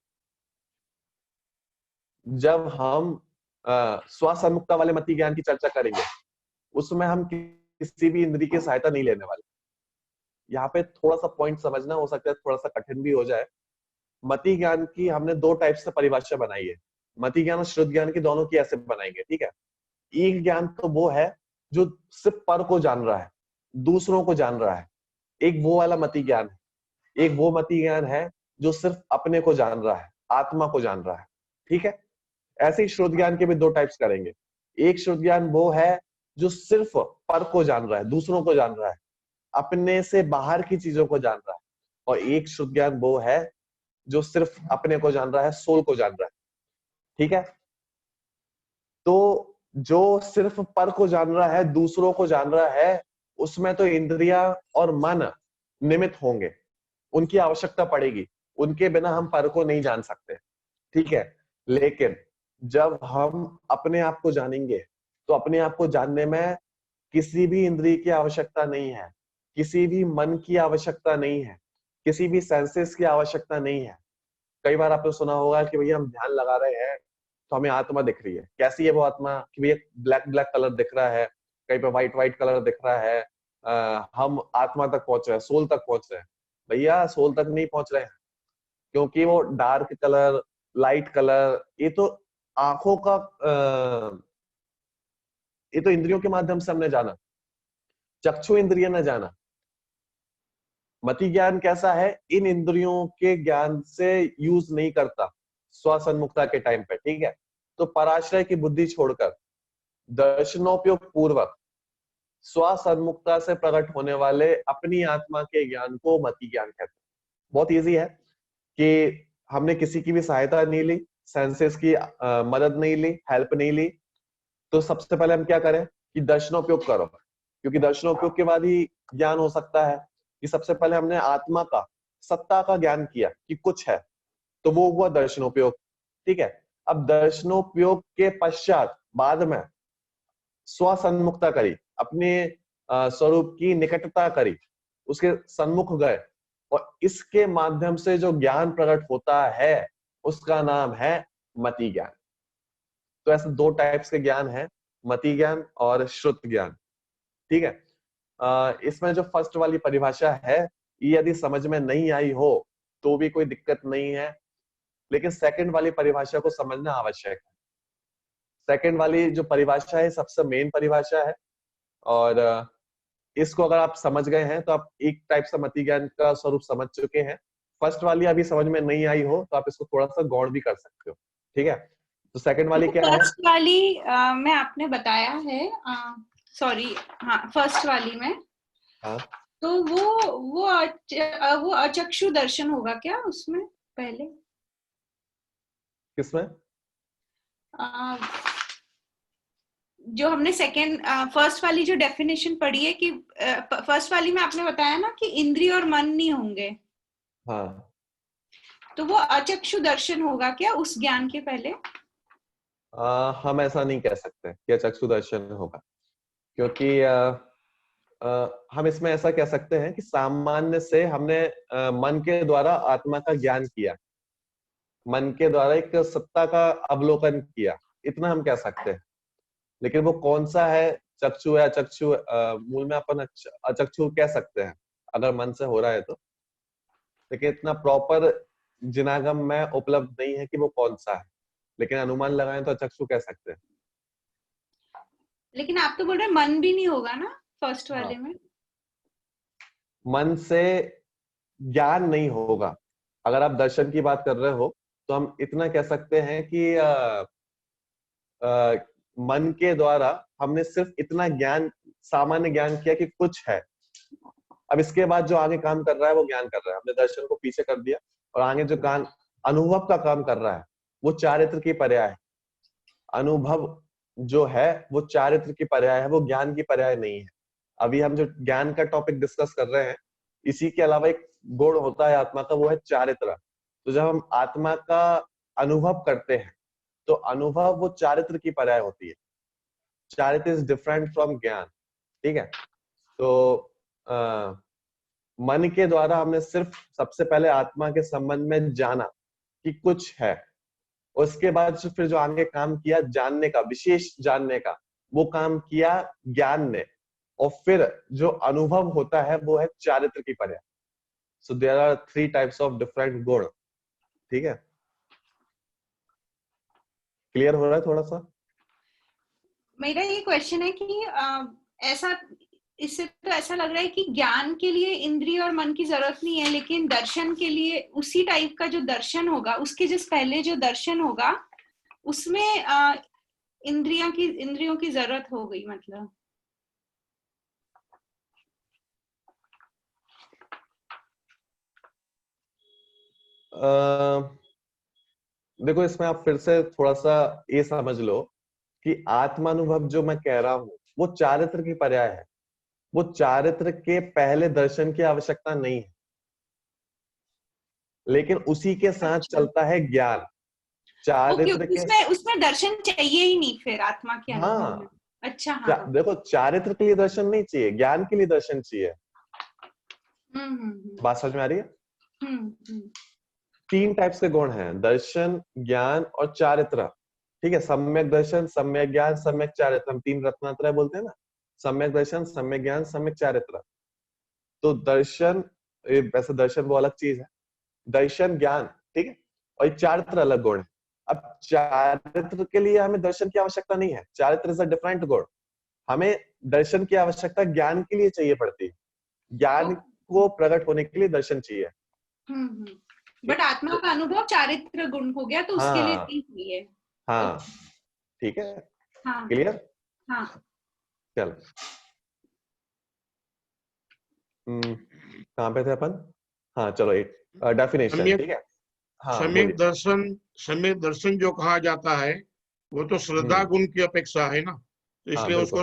जब हम स्वसन्मुखता वाले मति ज्ञान की चर्चा करेंगे, उसमें हम किसी भी इंद्रिय की सहायता नहीं लेने वाले। यहाँ पे थोड़ा सा पॉइंट समझना, हो सकता है थोड़ा सा कठिन भी हो जाए। मति ज्ञान की हमने 2 टाइप से परिभाषा बनाई है। मति ज्ञान और श्रुत ज्ञान की दोनों की ऐसे बनाएंगे। ठीक है, एक ज्ञान तो वो है जो सिर्फ पर को जान रहा है, दूसरों को जान रहा है, एक वो वाला मति ज्ञान है। एक वो मति ज्ञान है जो सिर्फ अपने को जान रहा है, आत्मा को जान रहा है। ठीक है, ऐसे ही श्रुत ज्ञान के भी 2 टाइप्स करेंगे। एक श्रुत ज्ञान वो है जो सिर्फ पर को जान रहा है, दूसरों को जान रहा है, अपने से बाहर की चीजों को जान रहा है। और एक श्रुत ज्ञान वो है जो सिर्फ अपने को जान रहा है, सोल को जान रहा है। ठीक है, तो जो सिर्फ पर को जान रहा है, दूसरों को जान रहा है, उसमें तो इंद्रिया और मन निमित्त होंगे, उनकी आवश्यकता पड़ेगी, उनके बिना हम पर को नहीं जान सकते। ठीक है, लेकिन जब हम अपने आप को जानेंगे, तो अपने आप को जानने में किसी भी इंद्रिय की आवश्यकता नहीं है, किसी भी मन की आवश्यकता नहीं है, किसी भी सेंसेस की आवश्यकता नहीं है। कई बार आपने सुना होगा कि भैया हम ध्यान लगा रहे हैं तो हमें आत्मा दिख रही है। कैसी है वो आत्मा? कि भैया ब्लैक ब्लैक कलर दिख रहा है, कहीं पे व्हाइट व्हाइट कलर दिख रहा है, हम आत्मा तक पहुंच रहे हैं, सोल तक पहुंच रहे हैं। भैया सोल तक नहीं पहुंच रहे हैं, क्योंकि वो डार्क कलर, लाइट कलर, ये तो आंखों का ये तो इंद्रियों के माध्यम से हमने जाना, चक्षु इंद्रिय ने जाना। मति ज्ञान कैसा है? इन इंद्रियों के ज्ञान से यूज नहीं करता स्वसन्मुखता के टाइम पे। ठीक है, तो पराश्रय की बुद्धि छोड़कर दर्शनोपयोग पूर्वक स्वसन्मुखता से प्रकट होने वाले अपनी आत्मा के ज्ञान को मति ज्ञान कहते हैं। बहुत इजी है कि हमने किसी की भी सहायता नहीं ली, सेंसेस की मदद नहीं ली, हेल्प नहीं ली, तो सबसे पहले हम क्या करें कि दर्शनोपयोग करो, क्योंकि दर्शनोपयोग के बाद ही ज्ञान हो सकता है। कि सबसे पहले हमने आत्मा का, सत्ता का ज्ञान किया कि कुछ है, तो वो हुआ दर्शनोपयोग। ठीक है, अब दर्शनोपयोग के पश्चात बाद में स्वसन्मुखता करी, अपने स्वरूप की निकटता करी, उसके सन्मुख गए, और इसके माध्यम से जो ज्ञान प्रकट होता है उसका नाम है मति ज्ञान। तो ऐसे 2 टाइप्स के ज्ञान है, मति ज्ञान और श्रुत ज्ञान। ठीक है, इसमें जो फर्स्ट वाली परिभाषा है, ये यदि समझ में नहीं आई हो तो भी कोई दिक्कत नहीं है, लेकिन सेकंड वाली परिभाषा को समझना आवश्यक है। सेकंड वाली जो परिभाषा है सबसे मेन परिभाषा है, और इसको अगर आप समझ गए हैं तो आप एक टाइप से मति ज्ञान का स्वरूप समझ चुके हैं। फर्स्ट वाली अभी समझ में नहीं आई हो तो आप इसको थोड़ा सा गौर भी कर सकते हो। ठीक है, तो सेकंड वाली क्या है? फर्स्ट वाली में आपने बताया है, सॉरी, हाँ, फर्स्ट वाली में, हाँ, तो वो अचक्षु दर्शन होगा क्या उसमें पहले? किसमें? जो हमने फर्स्ट वाली जो डेफिनेशन पढ़ी है कि फर्स्ट वाली में आपने बताया ना कि इंद्रिय और मन नहीं होंगे। हाँ, तो वो अचक्षु दर्शन होगा क्या उस ज्ञान के पहले? हम ऐसा नहीं कह सकते कि चक्षु दर्शन होगा, क्योंकि हम इसमें ऐसा कह सकते हैं कि सामान्य से हमने मन के द्वारा आत्मा का ज्ञान किया, मन के द्वारा एक सत्ता का अवलोकन किया, इतना हम कह सकते हैं। लेकिन वो कौन सा है, चक्षु या चक्षु, मूल में अपन अचक्षु कह सकते हैं अगर मन से हो रहा है तो, लेकिन इतना प्रॉपर जिनागम में उपलब्ध नहीं है कि वो कौन सा है, लेकिन अनुमान लगाएं तो अचक्षु कह सकते हैं। लेकिन आप तो बोल रहे हैं मन भी नहीं होगा ना फर्स्ट हाँ। वाले में। मन से ज्ञान नहीं होगा। अगर आप दर्शन की बात कर रहे हो तो हम इतना कह सकते हैं कि मन के द्वारा हमने सिर्फ इतना ज्ञान, सामान्य ज्ञान किया कि कुछ है। अब इसके बाद जो आगे काम कर रहा है वो ज्ञान कर रहा है, हमने दर्शन को पीछे कर दिया, और आगे जो काम अनुभव का काम कर रहा है वो चारित्र की पर्याय है। अनुभव जो है वो चारित्र की पर्याय है, वो ज्ञान की पर्याय नहीं है। अभी हम जो ज्ञान का टॉपिक डिस्कस कर रहे हैं, इसी के अलावा एक गुण होता है आत्मा का, वो है चारित्र। तो जब हम आत्मा का अनुभव करते हैं तो अनुभव वो चारित्र की पर्याय होती है। चारित्र इज डिफरेंट फ्रॉम ज्ञान, ठीक है। तो मन के द्वारा हमने सिर्फ सबसे पहले आत्मा के संबंध में जाना कि कुछ है, उसके बाद फिर जो आगे काम किया जानने का, विशेष जानने का, वो काम किया ज्ञान ने, और फिर जो अनुभव होता है वो है चारित्र की पर्याय। So there are 3 types of different गुण, ठीक है। क्लियर हो रहा है थोड़ा सा? मेरा ये क्वेश्चन है कि ऐसा, इससे तो ऐसा लग रहा है कि ज्ञान के लिए इंद्रिय और मन की जरूरत नहीं है, लेकिन दर्शन के लिए उसी टाइप का जो दर्शन होगा, उसके जिस पहले जो दर्शन होगा उसमें इंद्रियों की जरूरत हो गई मतलब। देखो, इसमें आप फिर से थोड़ा सा ये समझ लो कि आत्मानुभव जो मैं कह रहा हूं वो चारित्र की पर्याय है। वो चारित्र के पहले दर्शन की आवश्यकता नहीं है, लेकिन उसी के साथ अच्छा। चलता है ज्ञान। ओके, चारित्र के, उसमें उसमें दर्शन चाहिए ही नहीं फिर आत्मा के अनुभव में। हाँ, अच्छा, हाँ। देखो, चारित्र के लिए दर्शन नहीं चाहिए, ज्ञान के लिए दर्शन चाहिए। बात समझ में आ रही है? हम्म। 3 टाइप्स के गुण हैं, दर्शन, ज्ञान और चारित्र, ठीक है। सम्यक दर्शन, सम्यक ज्ञान, सम्यक चारित्र, हम 3 रत्नात्रय बोलते हैं ना, सम्यक दर्शन, सम्यक ज्ञान, सम्यक चारित्र। तो दर्शन, वैसे दर्शन वो अलग चीज है, दर्शन ज्ञान, ठीक है, और ये चारित्र अलग गुण है। अब चारित्र के लिए हमें दर्शन की आवश्यकता नहीं है, चारित्र इज अ डिफरेंट गुण। हमें दर्शन की आवश्यकता ज्ञान के लिए चाहिए पड़ती है, ज्ञान को प्रकट होने के लिए दर्शन चाहिए। बट आत्मा का अनुभव चारित्र गुण हो गया तो उसके लिए नहीं चाहिए। हाँ, ठीक है, हाँ, क्लियर। हाँ। चल, कहाँ पे थे अपन? हाँ, चलो, एक डेफिनेशन, ठीक है। हाँ, सम्यक दर्शन जो कहा जाता है वो तो श्रद्धा गुण की अपेक्षा है ना, तो इसलिए उसको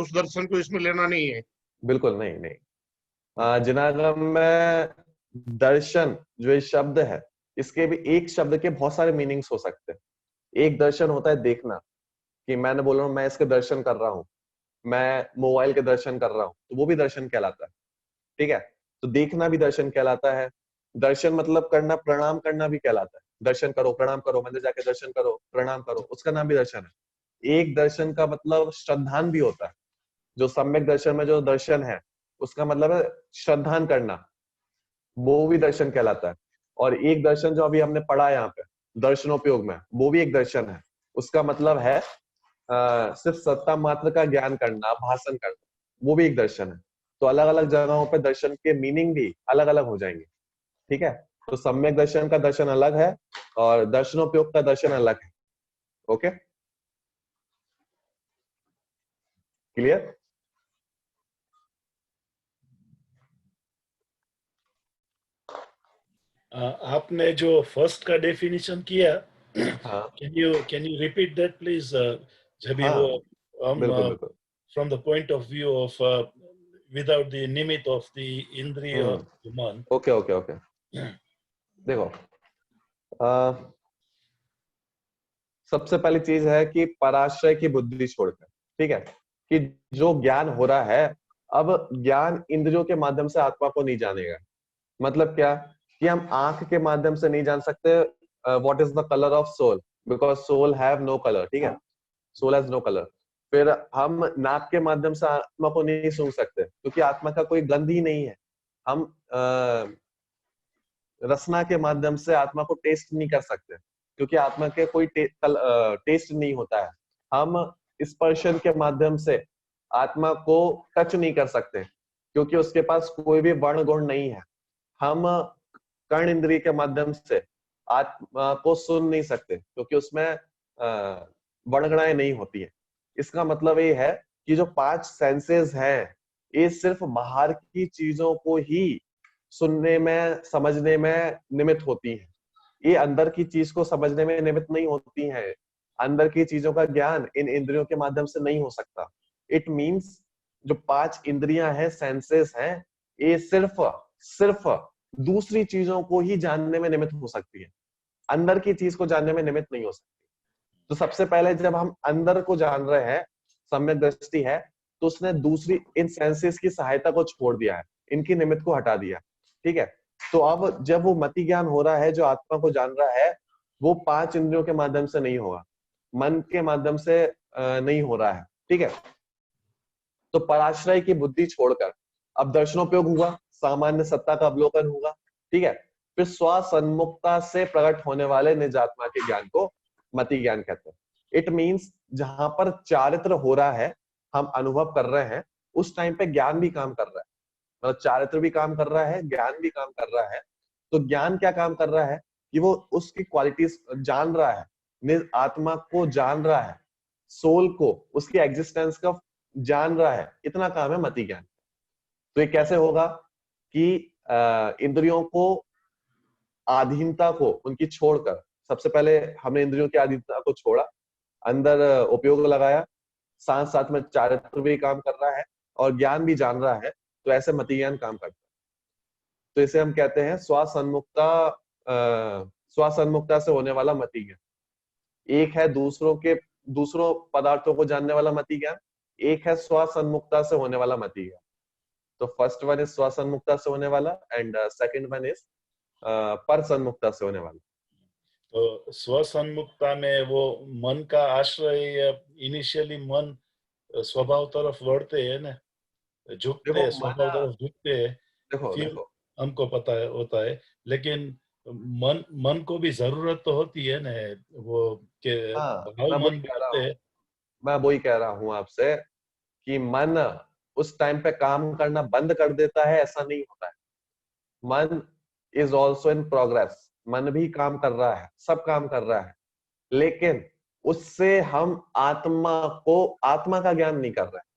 उस दर्शन को इसमें लेना नहीं है। बिल्कुल नहीं, नहीं। जिनागम में दर्शन जो ये शब्द है, इसके भी एक शब्द के बहुत सारे मीनिंग्स हो सकते हैं। एक दर्शन होता है देखना, कि मैंने बोल रहा हूँ मैं इसके दर्शन कर रहा हूँ, मैं मोबाइल के दर्शन कर रहा हूँ, तो वो भी दर्शन कहलाता है, ठीक है। तो देखना भी दर्शन कहलाता है। दर्शन मतलब करना, प्रणाम करना भी कहलाता है। दर्शन करो, प्रणाम करो, मंदिर जाके दर्शन करो, प्रणाम करो, उसका नाम भी दर्शन है। एक दर्शन का मतलब श्रद्धान भी होता है। जो सम्यक दर्शन में जो दर्शन है उसका मतलब है श्रद्धान करना, वो भी दर्शन कहलाता है। और एक दर्शन जो अभी हमने पढ़ा यहाँ पे दर्शनोपयोग में, वो भी एक दर्शन है। उसका मतलब है सिर्फ सत्ता मात्र का ज्ञान करना, भाषण करना, वो भी एक दर्शन है। तो अलग अलग जगहों पे दर्शन के मीनिंग भी अलग अलग हो जाएंगे, ठीक है। तो सम्यक दर्शन का दर्शन अलग है और दर्शनोपयोग का दर्शन अलग है। Okay, clear? आपने जो फर्स्ट का डेफिनेशन किया, हाँ, can you repeat that please? जब हाँ, वो बिल्कुल, हम बिल्कुल। from the point of view of without the limit of the indriya of the man. Okay, okay, okay. देखो, सबसे पहली चीज है कि पराश्रय की बुद्धि छोड़कर, ठीक है, कि जो ज्ञान हो रहा है, अब ज्ञान इंद्रियों के माध्यम से आत्मा को नहीं जानेगा। मतलब क्या, कि हम आंख के माध्यम से नहीं जान सकते what is the colour of soul, because soul have no colour, ठीक है, सोल हैज नो कलर। फिर हम नाक के माध्यम से आत्मा को नहीं सूंघ सकते क्योंकि आत्मा का कोई गंध ही नहीं है। हम रसना के माध्यम से आत्मा को टेस्ट नहीं कर सकते क्योंकि आत्मा के कोई टेस्ट नहीं होता है। हम स्पर्शन के माध्यम से आत्मा को टच नहीं कर सकते क्योंकि उसके पास कोई भी वर्ण गुण नहीं है। हम कर्ण इंद्रिय के माध्यम से आत्मा को सुन नहीं सकते क्योंकि उसमें वर्णगणाएं नहीं होती है। इसका मतलब ये है कि जो 5 सेंसेस हैं, ये सिर्फ बाहर की चीजों को ही सुनने में, समझने में निमित्त होती है। ये अंदर की चीज को समझने में निमित्त नहीं होती है। अंदर की चीजों का ज्ञान इन इंद्रियों के माध्यम से नहीं हो सकता। इट मीन्स जो 5 इंद्रियां हैं, सेंसेस हैं, ये सिर्फ दूसरी चीजों को ही जानने में निमित्त हो सकती है, अंदर की चीज को जानने में निमित्त नहीं हो सकती। तो सबसे पहले जब हम अंदर को जान रहे हैं, सम्यक दृष्टि है, तो उसने दूसरी इन सेंसेस की सहायता को छोड़ दिया है, इनकी निमित्त को हटा दिया, ठीक है। तो अब जब वो मति ज्ञान हो रहा है, जो आत्मा को जान रहा है, वो 5 इंद्रियों के माध्यम से नहीं होगा, मन के माध्यम से नहीं हो रहा है, ठीक है। तो पराश्रय की बुद्धि छोड़कर अब दर्शनोपयोग हुआ, सामान्य सत्ता का अवलोकन होगा, ठीक है। फिर स्वसन्मुखता से प्रकट होने वाले निज आत्मा के ज्ञान को मति ज्ञान कहते हैं। इट मीन्स जहां पर चारित्र हो रहा है, हम अनुभव कर रहे हैं, उस टाइम पे ज्ञान भी काम कर रहा है। मतलब चारित्र भी काम कर रहा है, ज्ञान भी काम कर रहा है। तो ज्ञान क्या काम कर रहा है कि वो उसकी क्वालिटीज जान रहा है, निज आत्मा को जान रहा है, सोल को, उसकी एग्जिस्टेंस का जान रहा है। इतना काम है मति ज्ञान। तो ये कैसे होगा कि इंद्रियों को, आधीनता को उनकी छोड़कर, सबसे पहले हमने इंद्रियों की आधीनता को छोड़ा, अंदर उपयोग लगाया, साथ साथ में चारित्र भी काम कर रहा है और ज्ञान भी जान रहा है, तो ऐसे मति ज्ञान काम करता है। तो इसे हम कहते हैं स्वसन्मुखता से होने वाला मति ज्ञान। एक है दूसरों पदार्थों को जानने वाला मति ज्ञान, एक है स्वसन्मुखता से होने वाला मति ज्ञान। तो फर्स्ट वन इज स्वसन्मुखता से होने वाला एंड सेकंड वन इज परसन्मुखता से होने वाला। तो स्वसन्मुखता में वो मन का आश्रय, इनिशियली मन स्वभाव तरफ बढ़ते हैं ना, झुकते हैं, स्वभाव तरफ झुकते हैं, फिर हमको पता है होता है। लेकिन मन को भी जरूरत तो होती है ना, वो के भाव मन बढ़ते हैं। मैं वही कह रहा हूँ आपसे कि मन उस टाइम पे काम करना बंद कर देता है, ऐसा नहीं होता है। मन इज ऑल्सो इन प्रोग्रेस, मन भी काम कर रहा है, सब काम कर रहा है, लेकिन उससे हम आत्मा का ज्ञान नहीं कर रहे हैं।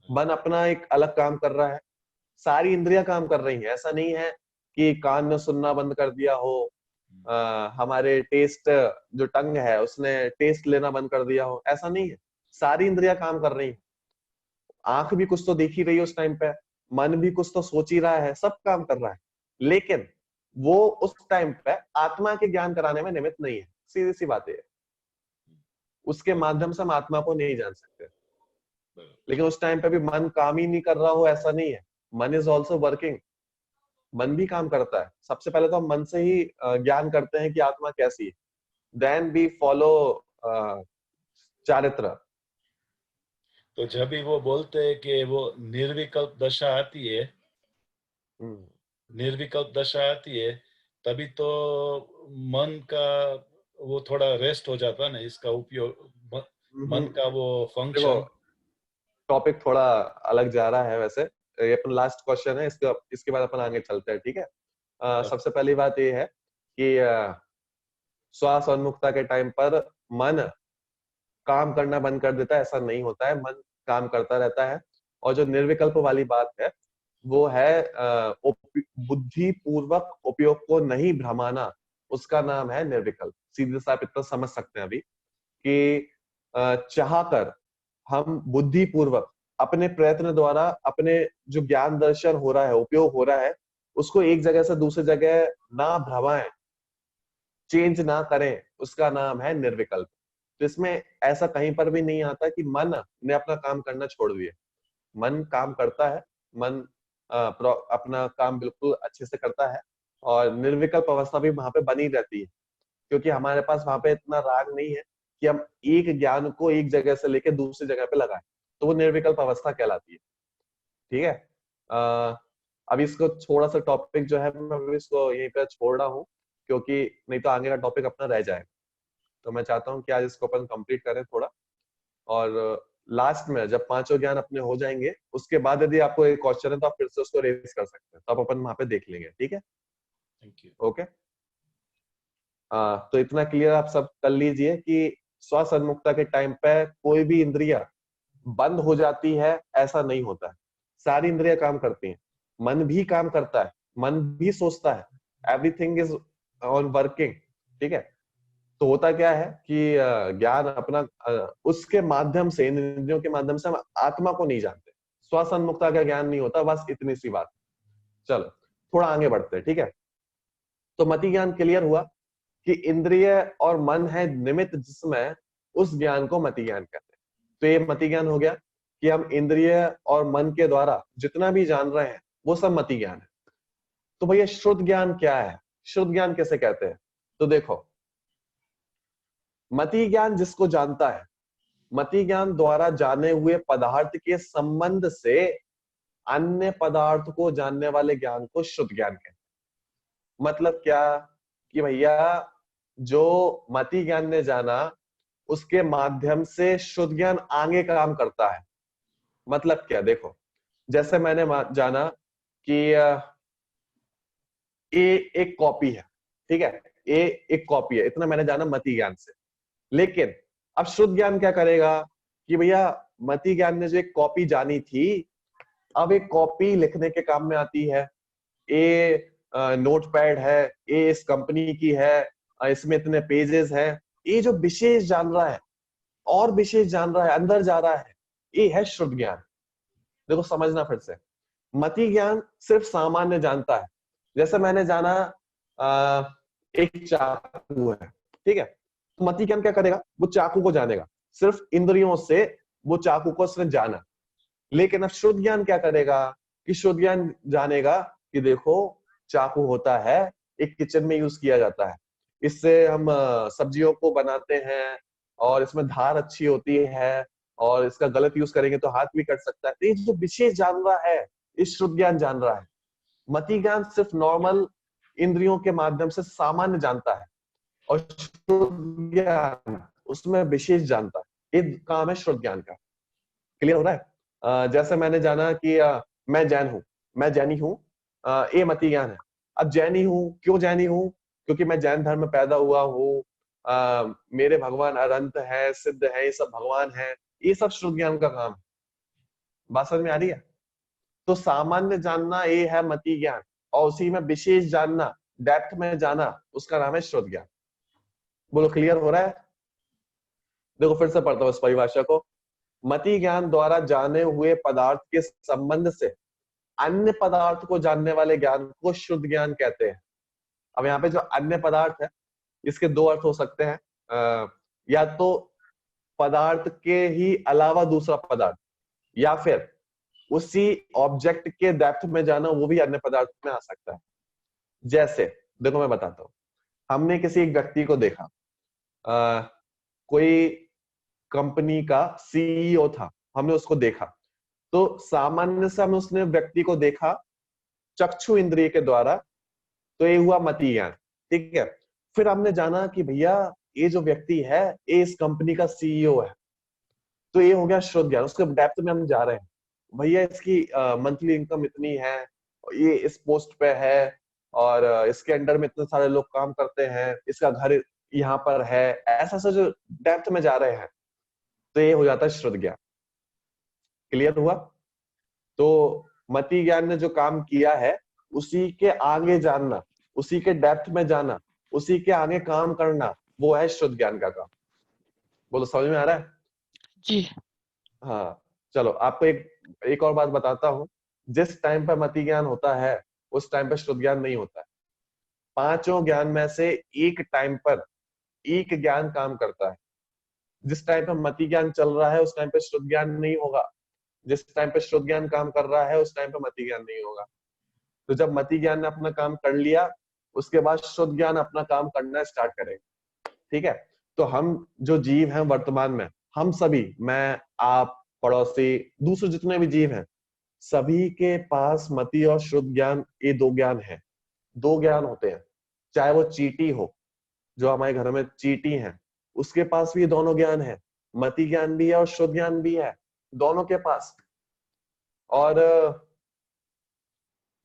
मन अपना एक अलग काम कर रहा है, सारी इंद्रियां काम कर रही हैं। ऐसा नहीं है कि कान ने सुनना बंद कर दिया हो, हमारे टेस्ट जो टंग है उसने टेस्ट लेना बंद कर दिया हो, ऐसा नहीं है। सारी इंद्रियां काम कर रही हैं। आंख भी कुछ तो देख ही रही है उस टाइम पे, मन भी कुछ तो सोच ही रहा है, सब काम कर रहा है, लेकिन वो उस टाइम पे आत्मा के ज्ञान कराने में निमित्त नहीं है। सीधी सी बात है, उसके माध्यम से हम आत्मा को नहीं जान सकते। लेकिन उस टाइम पे भी मन काम ही नहीं कर रहा हो, ऐसा नहीं है। मन इज ऑल्सो वर्किंग, मन भी काम करता है। सबसे पहले तो हम मन से ही ज्ञान करते हैं कि आत्मा कैसी है, देन वी फॉलो चारित्र। तो जब भी वो बोलते हैं कि वो निर्विकल्प दशा आती है, निर्विकल्प दशा आती है, तभी तो मन का वो थोड़ा रेस्ट हो जाता है ना, इसका उपयोग, मन का वो फंक्शन। टॉपिक थोड़ा अलग जा रहा है वैसे, ये अपन लास्ट क्वेश्चन है, इसके बाद अपन आगे चलते हैं, ठीक है। सबसे पहली बात ये है कि श्वास उन्मुखता के टाइम पर मन काम करना बंद कर देता है, ऐसा नहीं होता है। मन काम करता रहता है। और जो निर्विकल्प वाली बात है वो है बुद्धि पूर्वक उपयोग को नहीं भ्रमाना, उसका नाम है निर्विकल्प। सीधे से आप इतना समझ सकते हैं अभी कि चाहकर हम बुद्धि पूर्वक अपने प्रयत्न द्वारा अपने जो ज्ञान दर्शन हो रहा है, उपयोग हो रहा है, उसको एक जगह से दूसरी जगह ना भ्रमाएं, चेंज ना करें, उसका नाम है निर्विकल्प। तो इसमें ऐसा कहीं पर भी नहीं आता कि मन ने अपना काम करना छोड़ दिया। मन काम करता है, मन अपना काम बिल्कुल अच्छे से करता है, और निर्विकल्प अवस्था भी वहां पे बनी रहती है, क्योंकि हमारे पास वहां पे इतना राग नहीं है कि हम एक ज्ञान को एक जगह से लेके दूसरी जगह पे लगाएं, तो वो निर्विकल्प अवस्था कहलाती है। ठीक है, अभी इसको थोड़ा सा टॉपिक जो है मैं अभी इसको यहीं पे छोड़ रहा हूँ, क्योंकि नहीं तो आगे का टॉपिक अपना रह जाएगा। तो मैं चाहता हूँ कि आज इसको अपन कंप्लीट करें थोड़ा, और लास्ट में जब पांचों ज्ञान अपने हो जाएंगे उसके बाद यदि आपको एक क्वेश्चन है तो आप फिर से उसको रेज कर सकते हैं, तो आप अपन वहां पे देख लेंगे। ठीक है, थैंक यू। ओके। तो इतना क्लियर आप सब कर लीजिए कि स्वसन्मुखता के टाइम पे कोई भी इंद्रिया बंद हो जाती है ऐसा नहीं होता है, सारी इंद्रियां काम करती हैं, मन भी काम करता है, मन भी सोचता है, एवरीथिंग इज ऑन वर्किंग। ठीक है, तो होता क्या है कि ज्ञान अपना उसके माध्यम से, इन इंद्रियों के माध्यम से हम आत्मा को नहीं जानते, स्वसन्मुखता का ज्ञान नहीं होता, बस इतनी सी बात। चलो थोड़ा आगे बढ़ते हैं। ठीक है, तो मति ज्ञान क्लियर हुआ कि इंद्रिय और मन है निमित्त जिसमें, उस ज्ञान को मति ज्ञान कहते हैं। तो ये मति ज्ञान हो गया कि हम इंद्रिय और मन के द्वारा जितना भी जान रहे हैं वो सब मति ज्ञान है। तो भैया शुद्ध ज्ञान क्या है, शुद्ध ज्ञान कैसे कहते हैं? तो देखो, मति ज्ञान जिसको जानता है, मति ज्ञान द्वारा जाने हुए पदार्थ के संबंध से अन्य पदार्थ को जानने वाले ज्ञान को शुद्ध ज्ञान कहते हैं। मतलब क्या कि भैया जो मति ज्ञान ने जाना उसके माध्यम से शुद्ध ज्ञान आगे काम करता है। मतलब क्या, देखो जैसे मैंने जाना कि ए एक कॉपी है, ठीक है, ए एक कॉपी है, इतना मैंने जाना मति ज्ञान से। लेकिन अब शुद्ध ज्ञान क्या करेगा कि भैया मति ज्ञान ने जो एक कॉपी जानी थी, अब एक कॉपी लिखने के काम में आती है। ए नोटपैड है, ए इस कंपनी की है, इसमें इतने पेजेस है, ये जो विशेष जान रहा है और विशेष जान रहा है, अंदर जा रहा है, ये है शुद्ध ज्ञान। देखो समझना फिर से, मति ज्ञान सिर्फ सामान्य जानता है। जैसे मैंने जाना एक चाकू है, ठीक है, तो मति ज्ञान क्या करेगा, वो चाकू को जानेगा, सिर्फ इंद्रियों से वो चाकू को उसने जाना। लेकिन अब शुद्ध ज्ञान क्या करेगा कि शुद्ध ज्ञान जानेगा कि देखो चाकू होता है, एक किचन में यूज किया जाता है, इससे हम सब्जियों को बनाते हैं, और इसमें धार अच्छी होती है, और इसका गलत यूज करेंगे तो हाथ भी कट सकता है। तो ये जो विशेष जान रहा है, इस शुद्ध ज्ञान जान रहा है। मति ज्ञान सिर्फ नॉर्मल इंद्रियों के माध्यम से सामान्य जानता है, और शुद्ध ज्ञान उसमें विशेष जानता है। ये काम है शुद्ध ज्ञान का। क्लियर हो रहा है? जैसे मैंने जाना कि मैं जैन हूं, मैं जैनी हूं, ये मति ज्ञान है। अब जैनी हूं, क्यों जैनी हूं? क्योंकि मैं जैन धर्म में पैदा हुआ हूँ, मेरे भगवान अनंत है, सिद्ध है, ये सब भगवान है, ये सब शुद्ध ज्ञान का काम है। बात समझ में आ रही है? तो सामान्य जानना ये है मति ज्ञान, और उसी में विशेष जानना, डेप्थ में जाना, उसका नाम है शुद्ध ज्ञान। बोलो क्लियर हो रहा है? देखो फिर से पढ़ता हूं इस परिभाषा को। मति ज्ञान द्वारा जाने हुए पदार्थ के संबंध से अन्य पदार्थ को जानने वाले ज्ञान को शुद्ध ज्ञान कहते हैं। अब यहाँ पे जो अन्य पदार्थ है, इसके दो अर्थ हो सकते हैं, या तो पदार्थ के ही अलावा दूसरा पदार्थ, या फिर उसी ऑब्जेक्ट के डेप्थ में जाना, वो भी अन्य पदार्थ में आ सकता है। जैसे देखो मैं बताता हूँ, हमने किसी एक व्यक्ति को देखा, कोई कंपनी का सीईओ था, हमने उसको देखा, तो सामान्य से हमने उसने व्यक्ति को देखा चक्षु इंद्रिय के द्वारा, तो ये हुआ मति ज्ञान। ठीक है, फिर हमने जाना कि भैया ये जो व्यक्ति है ये इस कंपनी का सीईओ है, तो ये हो गया शुद्ध ज्ञान। उसके डेप्थ में हम जा रहे हैं, भैया इसकी मंथली इनकम इतनी है, ये इस पोस्ट पे है, और इसके अंडर में इतने सारे लोग काम करते हैं, इसका घर यहाँ पर है, ऐसा सा जो डेप्थ में जा रहे हैं, तो ये हो जाता है शुद्ध ज्ञान। क्लियर हुआ? तो मति ज्ञान ने जो काम किया है उसी के आगे जानना, उसी के डेप्थ में जाना, उसी के आगे काम करना, वो है शुद्ध ज्ञान का काम। बोलो समझ में आ रहा है? जी हाँ, चलो आपको एक और बात बताता हूँ। जिस टाइम पर मति ज्ञान होता है उस टाइम पर शुद्ध ज्ञान नहीं होता है। पांचों ज्ञान में से एक टाइम पर एक ज्ञान काम करता है। जिस टाइम पे मति ज्ञान चल रहा है उस टाइम पे शुद्ध ज्ञान नहीं होगा, जिस टाइम पे शुद्ध ज्ञान काम कर रहा है उस टाइम पे मति ज्ञान नहीं होगा। तो जब मति ज्ञान ने अपना काम कर लिया उसके बाद शुद्ध ज्ञान अपना काम करना स्टार्ट करेगा। ठीक है, तो हम जो जीव हैं वर्तमान में, हम सभी, मैं, आप, पड़ोसी, दूसरे जितने भी जीव हैं, सभी के पास मति और शुद्ध ज्ञान, ये दो ज्ञान है। दो ज्ञान होते हैं, चाहे वो चींटी हो, जो हमारे घर में चींटी है, उसके पास भी दोनों ज्ञान है, मति ज्ञान भी है और शुद्ध ज्ञान भी है, दोनों के पास। और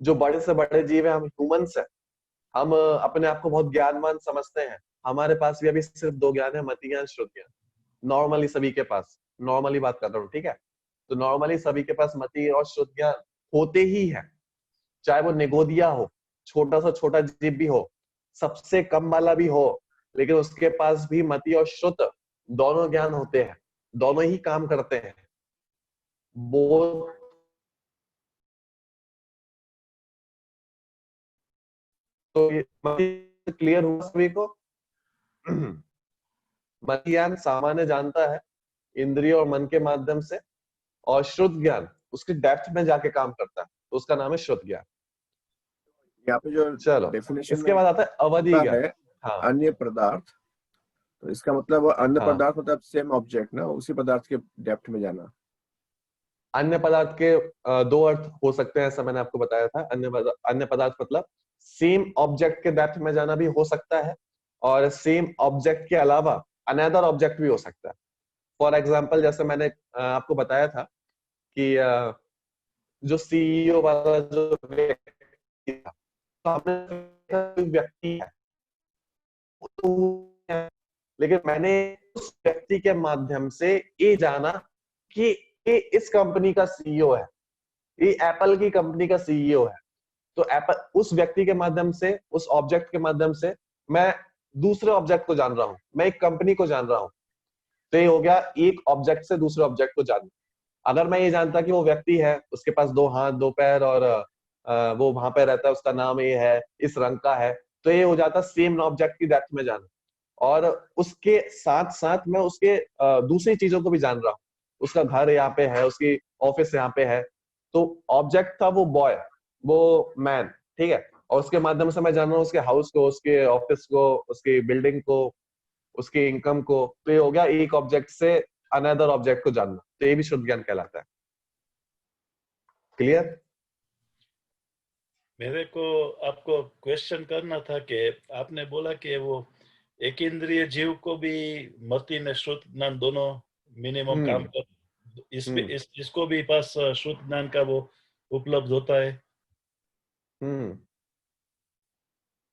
जो बड़े से बड़े जीव है, हम ह्यूमंस है, हम अपने आप को बहुत ज्ञानवान समझते हैं, हमारे पास भी अभी सिर्फ दो ज्ञान है, मति ज्ञान, शुद्ध ज्ञान। नॉर्मली सभी के पास, नॉर्मली बात कर रहा हूँ, ठीक है। तो नॉर्मली सभी के पास मति और शुद्ध ज्ञान होते ही है, चाहे वो निगोदिया हो, छोटा सा छोटा जीव भी हो, सबसे कम वाला भी हो, लेकिन उसके पास भी मति और शुद्ध दोनों ज्ञान होते हैं, दोनों ही काम करते हैं। वो तो क्लियर हुआ सभी को? मति ज्ञान सामान्य जानता है इंद्रिय और मन के माध्यम से, और शुद्ध ज्ञान उसकी डेप्थ में जाके काम करता है, तो उसका नाम है शुद्ध ज्ञान। यहाँ पे जो चलो, डेफिनेशन इसके बाद आता है अवधि ज्ञान। है हाँ, अन्य पदार्थ, तो इसका मतलब अन्य हाँ। पदार्थ मतलब सेम ऑब्जेक्ट ना, उसी पदार्थ के डेप्थ में जाना। अन्य पदार्थ के दो अर्थ हो सकते हैं, ऐसा मैंने आपको बताया था। अन्य पदार्थ मतलब सेम ऑब्जेक्ट के डेप्थ में जाना भी हो सकता है, और सेम ऑब्जेक्ट के अलावा अनदर ऑब्जेक्ट भी हो सकता है। फॉर एग्जाम्पल, जैसे मैंने आपको बताया था कि जो सीईओ वाला जो व्यक्ति था, तो हमने व्यक्ति है, लेकिन मैंने उस व्यक्ति के माध्यम से ये जाना कि ये इस कंपनी का सीईओ है, ये एप्पल की कंपनी का सीईओ है। तो एप्पल, उस व्यक्ति के माध्यम से, उस ऑब्जेक्ट के माध्यम से मैं दूसरे ऑब्जेक्ट को जान रहा हूं, मैं एक कंपनी को जान रहा हूं। तो ये हो गया एक ऑब्जेक्ट से दूसरे ऑब्जेक्ट को जानना। अगर मैं ये जानता कि वो व्यक्ति है, उसके पास दो हाथ दो पैर, और वो वहां पे रहता है, उसका नाम ये है, इस रंग का है, तो ये हो जाता सेम ऑब्जेक्ट की डेप्थ में जाना। और उसके साथ साथ मैं उसके दूसरी चीजों को भी जान रहा हूँ, उसका घर यहाँ पे है, उसकी ऑफिस यहाँ पे है। तो ऑब्जेक्ट था वो बॉय, वो मैन, ठीक है, और उसके माध्यम से मैं जान रहा हूँ उसके हाउस को, उसके ऑफिस को, उसकी बिल्डिंग को, उसके इनकम को। तो ये हो गया एक ऑब्जेक्ट से अनदर ऑब्जेक्ट को जानना, तो ये भी शुद्ध ज्ञान कहलाता है। क्लियर? मेरे को आपको क्वेश्चन करना था कि आपने बोला कि वो एक इंद्रिय जीव को भी मति ने श्रुत ज्ञान दोनों मिनिमम काम कर, इसको भी पास श्रुत ज्ञान का वो उपलब्ध होता है।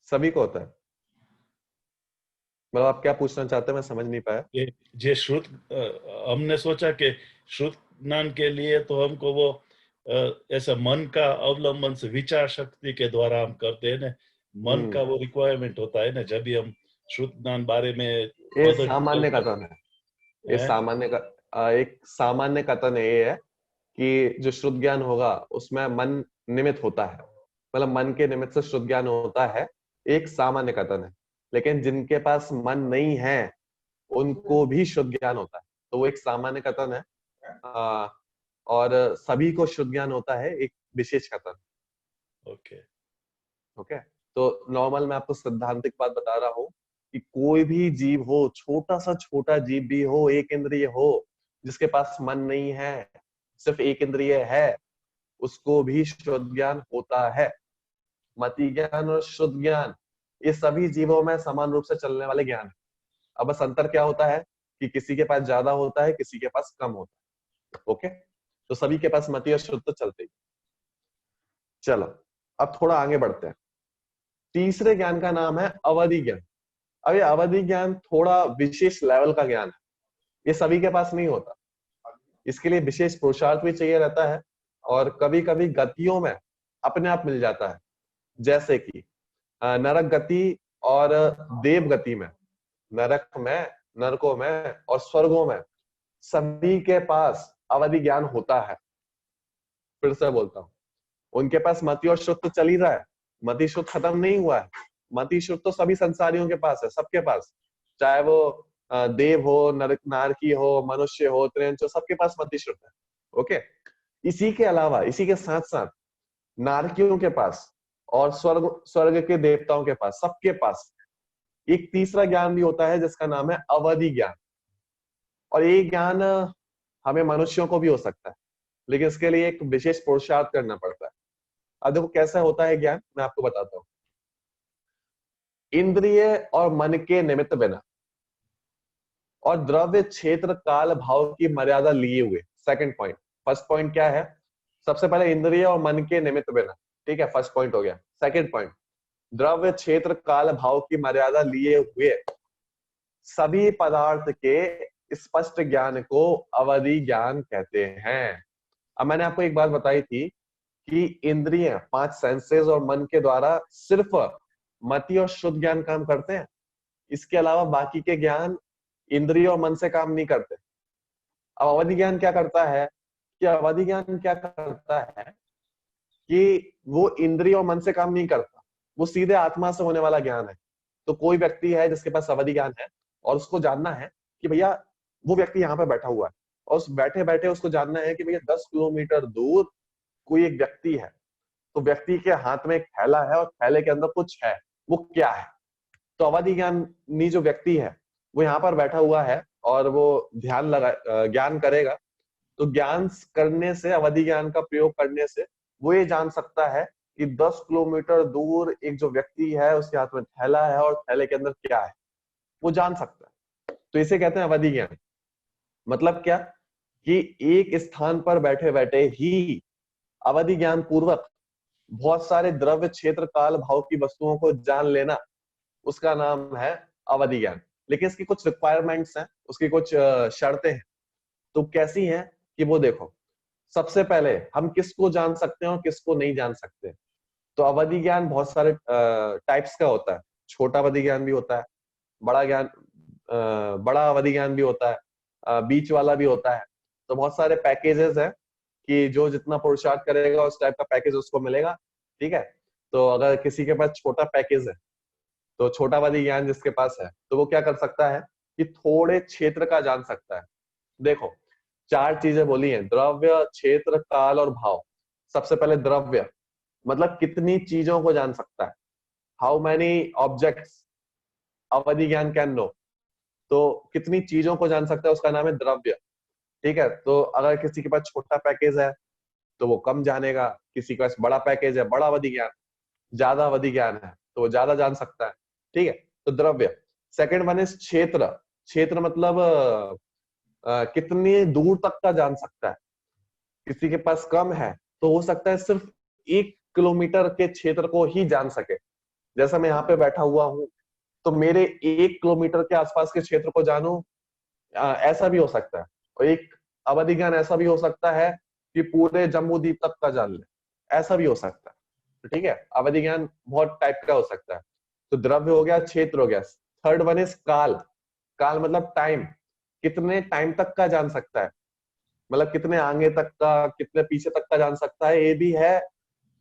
सभी को होता है। मतलब आप क्या पूछना चाहते हैं, मैं समझ नहीं पाया। जे श्रुत, हमने सोचा कि श्रुत ज्ञान के लिए तो हमको वो ऐसा मन का अवलंबन से विचार शक्ति के द्वारा हम करते हैं ना, मन का वो रिक्वायरमेंट होता है ना, जब भी हम श्रुत ज्ञान बारे में। ये सामान्य कथन है, ये सामान्य का एक सामान्य कथन ये है कि जो शुद्ध ज्ञान होगा उसमें मन निमित्त होता है, मतलब मन के निमित्त से शुद्ध ज्ञान होता है, एक सामान्य कथन है। लेकिन जिनके पास मन नहीं है उनको भी शुद्ध ज्ञान होता है, तो वो एक सामान्य कथन है। और सभी को शुद्ध ज्ञान होता है, एक विशेष कथन। ओके, तो नॉर्मल मैं आपको सिद्धांतिक बात बता रहा हूँ कि कोई भी जीव हो, छोटा सा छोटा जीव भी हो, एक इंद्रिय हो, जिसके पास मन नहीं है, सिर्फ एक इंद्रिय है, उसको भी शुद्ध ज्ञान होता है। मति ज्ञान और शुद्ध ज्ञान ये सभी जीवों में समान रूप से चलने वाले ज्ञान है। अब बस अंतर क्या होता है कि किसी के पास ज्यादा होता है, किसी के पास कम होता है। ओके, तो सभी के पास मति और शुद्ध तो चलते ही। चलो अब थोड़ा आगे बढ़ते हैं। तीसरे ज्ञान का नाम है अवधि ज्ञान। अब ये अवधि ज्ञान थोड़ा विशेष लेवल का ज्ञान है, ये सभी के पास नहीं होता, इसके लिए विशेष पुरुषार्थ भी चाहिए रहता है, और कभी कभी गतियों में अपने आप मिल जाता है। जैसे कि नरक गति और देव गति में, नरक में, नरकों में और स्वर्गों में सभी के पास अवधि ज्ञान होता है। फिर से बोलता हूं, उनके पास मति और शुद्ध तो चल ही रहा है, मति शुद्ध खत्म नहीं हुआ है। मति शुद्ध तो सभी संसारियों के पास है, सबके पास, चाहे वो देव हो, नारकी हो, मनुष्य हो, त्रियंच हो, सबके पास मति श्रुत है। ओके, इसी के अलावा, इसी के साथ साथ नारकियों के पास और स्वर्ग के देवताओं के पास, सबके पास एक तीसरा ज्ञान भी होता है जिसका नाम है अवधि ज्ञान। और ये ज्ञान हमें मनुष्यों को भी हो सकता है, लेकिन इसके लिए एक विशेष पुरुषार्थ करना पड़ता है। अब देखो कैसा होता है ज्ञान, मैं आपको बताता हूं। इंद्रिय और मन के निमित्त बिना और द्रव्य क्षेत्र काल भाव की मर्यादा लिए हुए, सेकंड पॉइंट। फर्स्ट पॉइंट क्या है? सबसे पहले इंद्रिय और मन के निमित्त बिना, ठीक है, फर्स्ट पॉइंट हो गया। सेकंड पॉइंट, द्रव्य क्षेत्र काल भाव की मर्यादा लिए हुए सभी पदार्थ के स्पष्ट ज्ञान को अवधि ज्ञान कहते हैं। अब मैंने आपको एक बात बताई थी कि इंद्रिय, 5 सेंसेस और मन के द्वारा सिर्फ मति और शुद्ध ज्ञान काम करते हैं। इसके अलावा बाकी के ज्ञान इंद्रिय और मन से काम नहीं करते। अब अवधि ज्ञान क्या करता है कि अवधि ज्ञान क्या करता है कि वो इंद्रिय और मन से काम नहीं करता, वो सीधे आत्मा से होने वाला ज्ञान है। तो कोई व्यक्ति है जिसके पास अवधि ज्ञान है और उसको जानना है कि भैया वो व्यक्ति यहाँ पे बैठा हुआ है, और उस बैठे बैठे उसको जानना है कि भैया 10 किलोमीटर दूर कोई एक व्यक्ति है, तो व्यक्ति के हाथ में एक थैला है और थैले के अंदर कुछ है, वो क्या है? तो अवधि ज्ञानी जो व्यक्ति है वो यहाँ पर बैठा हुआ है और वो ध्यान लगा ज्ञान करेगा। तो ज्ञान करने से, अवधि ज्ञान का प्रयोग करने से वो ये जान सकता है कि 10 किलोमीटर दूर एक जो व्यक्ति है उसके हाथ में थैला है और थैले के अंदर क्या है, वो जान सकता है। तो इसे कहते हैं अवधि ज्ञान। मतलब क्या कि एक स्थान पर बैठे बैठे ही अवधि ज्ञान पूर्वक बहुत सारे द्रव्य क्षेत्र काल भाव की वस्तुओं को जान लेना, उसका नाम है अवधि ज्ञान। लेकिन इसकी कुछ रिक्वायरमेंट्स हैं, उसकी कुछ शर्तें हैं। तो कैसी हैं कि वो देखो, सबसे पहले हम किसको जान सकते हैं और किसको नहीं जान सकते। तो अवधि ज्ञान बहुत सारे टाइप्स का होता है। छोटा अवधि ज्ञान भी होता है, बड़ा ज्ञान, बड़ा अवधि ज्ञान भी होता है, बीच वाला भी होता है। तो बहुत सारे पैकेजेस हैं कि जो जितना पुरुषार्थ करेगा उस टाइप का पैकेज उसको मिलेगा, ठीक है। तो अगर किसी के पास छोटा पैकेज है, तो छोटा अवधि ज्ञान जिसके पास है, तो वो क्या कर सकता है कि थोड़े क्षेत्र का जान सकता है। देखो 4 चीजें बोली हैं, द्रव्य, क्षेत्र, काल और भाव। सबसे पहले द्रव्य, मतलब कितनी चीजों को जान सकता है, हाउ मैनी ऑब्जेक्ट्स अवधि ज्ञान कैन नो। तो कितनी चीजों को जान सकता है, उसका नाम है द्रव्य, ठीक है। तो अगर किसी के पास छोटा पैकेज है तो वो कम जानेगा, किसी के पास बड़ा पैकेज है, बड़ा अवधि ज्ञान, ज्यादा अवधि ज्ञान है, तो वो ज्यादा जान सकता है, ठीक है। तो द्रव्य। सेकंड वन इज क्षेत्र। क्षेत्र मतलब कितनी दूर तक का जान सकता है। किसी के पास कम है तो हो सकता है सिर्फ 1 किलोमीटर के क्षेत्र को ही जान सके। जैसा मैं यहाँ पे बैठा हुआ हूँ, तो मेरे 1 किलोमीटर के आसपास के क्षेत्र को जानूं, ऐसा भी हो सकता है। और एक अवधि ज्ञान ऐसा भी हो सकता है कि पूरे जम्मू द्वीप तक का जान ले, ऐसा भी हो सकता है। तो ठीक है, अवधि ज्ञान बहुत टाइप का हो सकता है। तो द्रव्य हो गया, क्षेत्र हो गया। थर्ड वन इज काल। काल मतलब टाइम, कितने टाइम तक का जान सकता है, मतलब कितने आगे तक का, कितने पीछे तक का जान सकता है। ये भी है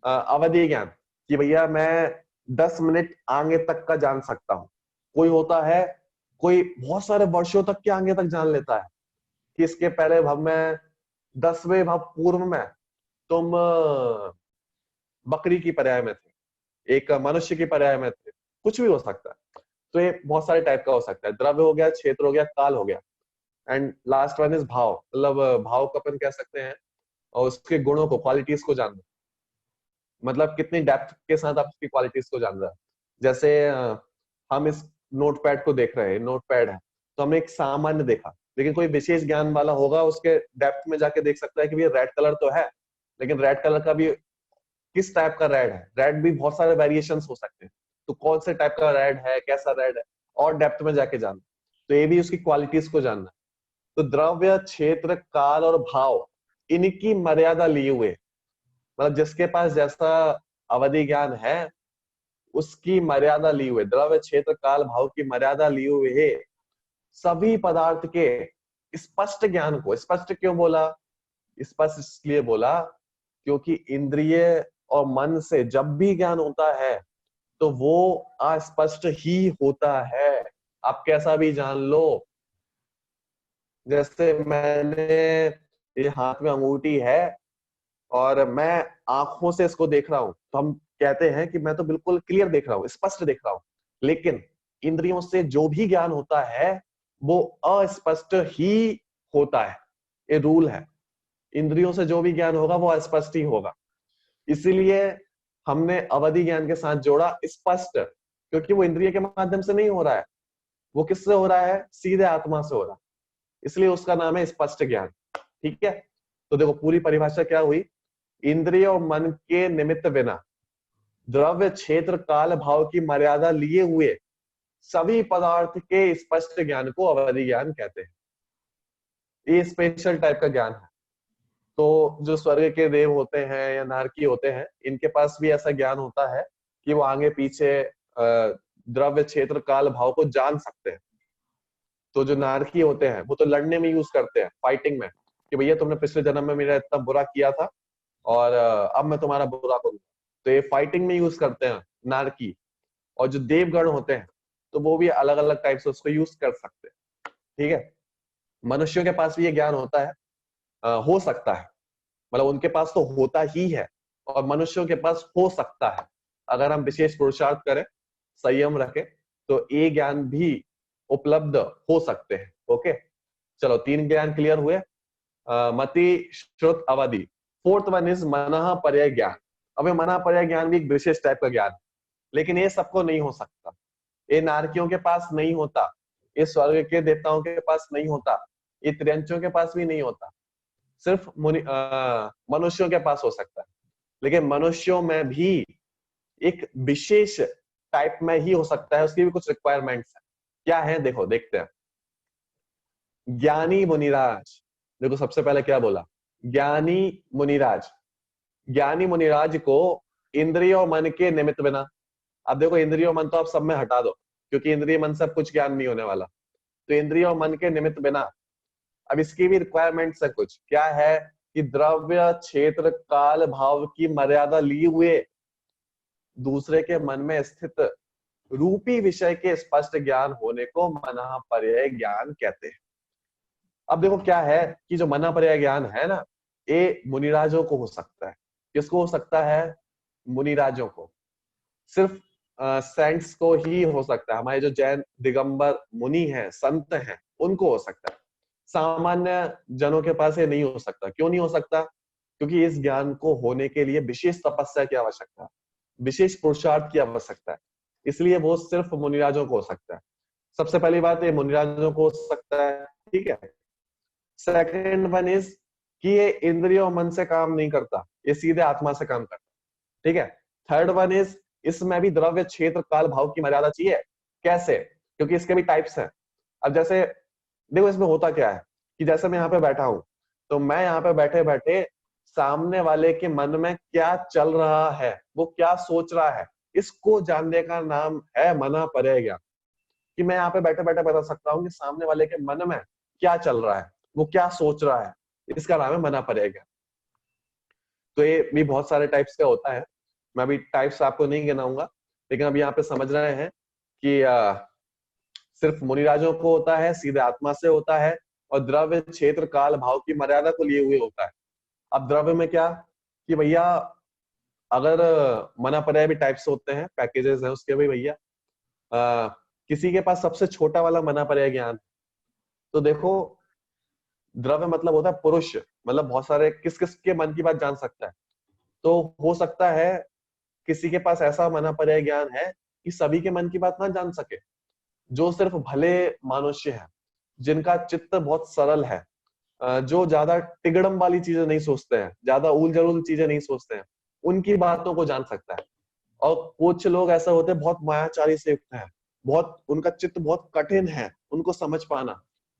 अवधि ज्ञान कि भैया मैं 10 मिनट आगे तक का जान सकता हूँ। कोई होता है, कोई बहुत सारे वर्षों तक के आगे तक जान लेता है कि इसके पहले भाव में 10वें भाव पूर्व में तुम बकरी की पर्याय में थे, एक मनुष्य की पर्याय में थे, कुछ भी हो सकता है। तो ये बहुत सारे टाइप का हो सकता है। द्रव्य हो गया, क्षेत्र हो गया, काल हो गया, एंड लास्ट वन इज भाव। मतलब भाव को अपन कह सकते हैं और उसके गुणों को, क्वालिटीज को जानना, मतलब कितनी डेप्थ के साथ आप उसकी क्वालिटीज को जान रहा है। जैसे हम इस नोटपैड को देख रहे हैं, नोटपैड है, तो हमने एक सामान्य देखा, लेकिन कोई विशेष ज्ञान वाला होगा उसके डेप्थ में जाके देख सकता है कि ये रेड कलर तो है, लेकिन रेड कलर का भी किस टाइप का रेड है, रेड भी बहुत सारे वेरिएशंस हो सकते हैं, तो कौन से टाइप का रेड है, कैसा रेड है, और डेप्थ में जाके जानना। तो ये भी उसकी क्वालिटीज को जानना। तो द्रव्य, क्षेत्र, काल और भाव, इनकी मर्यादा लिए हुए, मतलब जिसके पास जैसा अवधि ज्ञान है उसकी मर्यादा लिए हुए, द्रव्य, क्षेत्र, काल, भाव की मर्यादा लिए हुए है सभी पदार्थ के स्पष्ट ज्ञान को। स्पष्ट क्यों बोला? स्पष्ट इसलिए बोला क्योंकि इंद्रिय और मन से जब भी ज्ञान होता है तो वो अस्पष्ट ही होता है। आप कैसा भी जान लो, जैसे मैंने ये हाथ में अंगूठी है और मैं आंखों से इसको देख रहा हूं, तो हम कहते हैं कि मैं तो बिल्कुल क्लियर देख रहा हूं, स्पष्ट देख रहा हूं। लेकिन इंद्रियों से जो भी ज्ञान होता है वो अस्पष्ट ही होता है, ये रूल है। इंद्रियों से जो भी ज्ञान होगा वो अस्पष्ट ही होगा। इसीलिए हमने अवधि ज्ञान के साथ जोड़ा स्पष्ट, क्योंकि वो इंद्रिय के माध्यम से नहीं हो रहा है, वो किससे हो रहा है, सीधे आत्मा से हो रहा है, इसलिए उसका नाम है स्पष्ट ज्ञान। ठीक है, तो देखो पूरी परिभाषा क्या हुई, इंद्रिय और मन के निमित्त बिना द्रव्य क्षेत्र काल भाव की मर्यादा लिए हुए सभी पदार्थ के स्पष्ट ज्ञान को अवधि ज्ञान कहते हैं। ये स्पेशल टाइप का ज्ञान है। तो जो स्वर्ग के देव होते हैं या नारकी होते हैं, इनके पास भी ऐसा ज्ञान होता है कि वो आगे पीछे द्रव्य क्षेत्र काल भाव को जान सकते हैं। तो जो नारकी होते हैं वो तो लड़ने में यूज करते हैं, फाइटिंग में, कि भैया तुमने पिछले जन्म में मेरा इतना बुरा किया था और अब मैं तुम्हारा बुरा करूंगा। तो ये फाइटिंग में यूज करते हैं नारकी। और जो देवगण होते हैं तो वो भी अलग अलग टाइप से उसको यूज कर सकते हैं। ठीक है, मनुष्यों के पास भी ये ज्ञान होता है, हो सकता है, मतलब उनके पास तो होता ही है, और मनुष्यों के पास हो सकता है अगर हम विशेष पुरुषार्थ करें, संयम रखें, तो ये ज्ञान भी उपलब्ध हो सकते हैं। ओके, चलो 3 ज्ञान क्लियर हुए, मति श्रुत अवधि। फोर्थ वन इज मनः पर्याय ज्ञान। अब ये मनः पर्याय ज्ञान भी एक विशेष टाइप का ज्ञान है, लेकिन ये सबको नहीं हो सकता। ये नारकियों के पास नहीं होता, ये स्वर्ग के देवताओं के पास नहीं होता, ये त्रियंचों के पास भी नहीं होता, सिर्फ मनुष्यों के पास हो सकता है। लेकिन मनुष्यों में भी एक विशेष टाइप में ही हो सकता है, उसकी भी कुछ रिक्वायरमेंट्स है। क्या है देखो, देखते हैं। ज्ञानी मुनिराज, देखो सबसे पहले क्या बोला, ज्ञानी मुनिराज। ज्ञानी मुनिराज को इंद्रिय और मन के निमित्त बिना, अब देखो इंद्रिय और मन तो आप सब में हटा दो, क्योंकि इंद्रिय मन से कुछ ज्ञान नहीं होने वाला। तो इंद्रिय और मन के निमित्त बिना, अब इसकी भी रिक्वायरमेंट्स है कुछ। क्या है कि द्रव्य क्षेत्र काल भाव की मर्यादा लिए हुए दूसरे के मन में स्थित रूपी विषय के स्पष्ट ज्ञान होने को मनः पर्याय ज्ञान कहते हैं। अब देखो क्या है कि जो मनः पर्याय ज्ञान है ना, ये मुनिराजों को हो सकता है। किसको हो सकता है, मुनिराजों को। सिर्फ सेंट्स को ही हो सकता है, हमारे जो जैन दिगंबर मुनि हैं, संत हैं, उनको हो सकता है। सामान्य जनों के पास ये नहीं हो सकता। क्यों नहीं हो सकता, क्योंकि इस ज्ञान को होने के लिए विशेष तपस्या की आवश्यकता है, विशेष पुरुषार्थ की आवश्यकता है, इसलिए वो सिर्फ मुनिराजों को हो सकता है। सबसे पहली बात, ये मुनिराजों को हो सकता है। ठीक है, सेकंड वन इज कि ये इंद्रियों और मन से काम नहीं करता, ये सीधे आत्मा से काम करता। ठीक है, थर्ड वन इज इसमें भी द्रव्य क्षेत्र काल भाव की मर्यादा चाहिए। कैसे, क्योंकि इसके भी टाइप्स हैं। अब जैसे देखो इसमें होता क्या है कि जैसे मैं यहाँ पे बैठा हूं, तो मैं यहाँ पे बैठे बैठे सामने वाले के मन में क्या चल रहा है, वो क्या सोच रहा है, इसको जानने का नाम है मनः पर्याय ज्ञान। कि मैं यहाँ पे बैठे बैठे बता सकता हूँ कि सामने वाले के मन में क्या चल रहा है, वो क्या सोच रहा है, इसका नाम है मनः पर्याय ज्ञान। तो ये भी बहुत सारे टाइप्स का होता है, मैं अभी टाइप्स आपको नहीं गिनाऊंगा, लेकिन अब यहाँ पे समझ रहे हैं कि सिर्फ मुनिराजों को होता है, सीधे आत्मा से होता है, और द्रव्य क्षेत्र काल भाव की मर्यादा को लिए हुए होता है। अब द्रव्य में क्या कि भैया, अगर मनः पर्याय भी टाइप्स होते हैं, पैकेजेस हैं उसके भी भैया, किसी के पास सबसे छोटा वाला मनः पर्याय ज्ञान, तो देखो द्रव्य मतलब होता है पुरुष, मतलब बहुत सारे किस किस के मन की बात जान सकता है। तो हो सकता है किसी के पास ऐसा मनः पर्याय ज्ञान है कि सभी के मन की बात ना जान सके, जो सिर्फ भले मनुष्य है, जिनका चित्त बहुत सरल है, जो ज्यादा टिगड़म वाली चीजें नहीं सोचते हैं, ज्यादा उल जलूल चीजें नहीं सोचते हैं, उनकी बातों को जान सकता है। और कुछ लोग ऐसा होते हैं बहुत मायाचारी से युक्त है, बहुत उनका चित्त बहुत कठिन है उनको समझ पाना,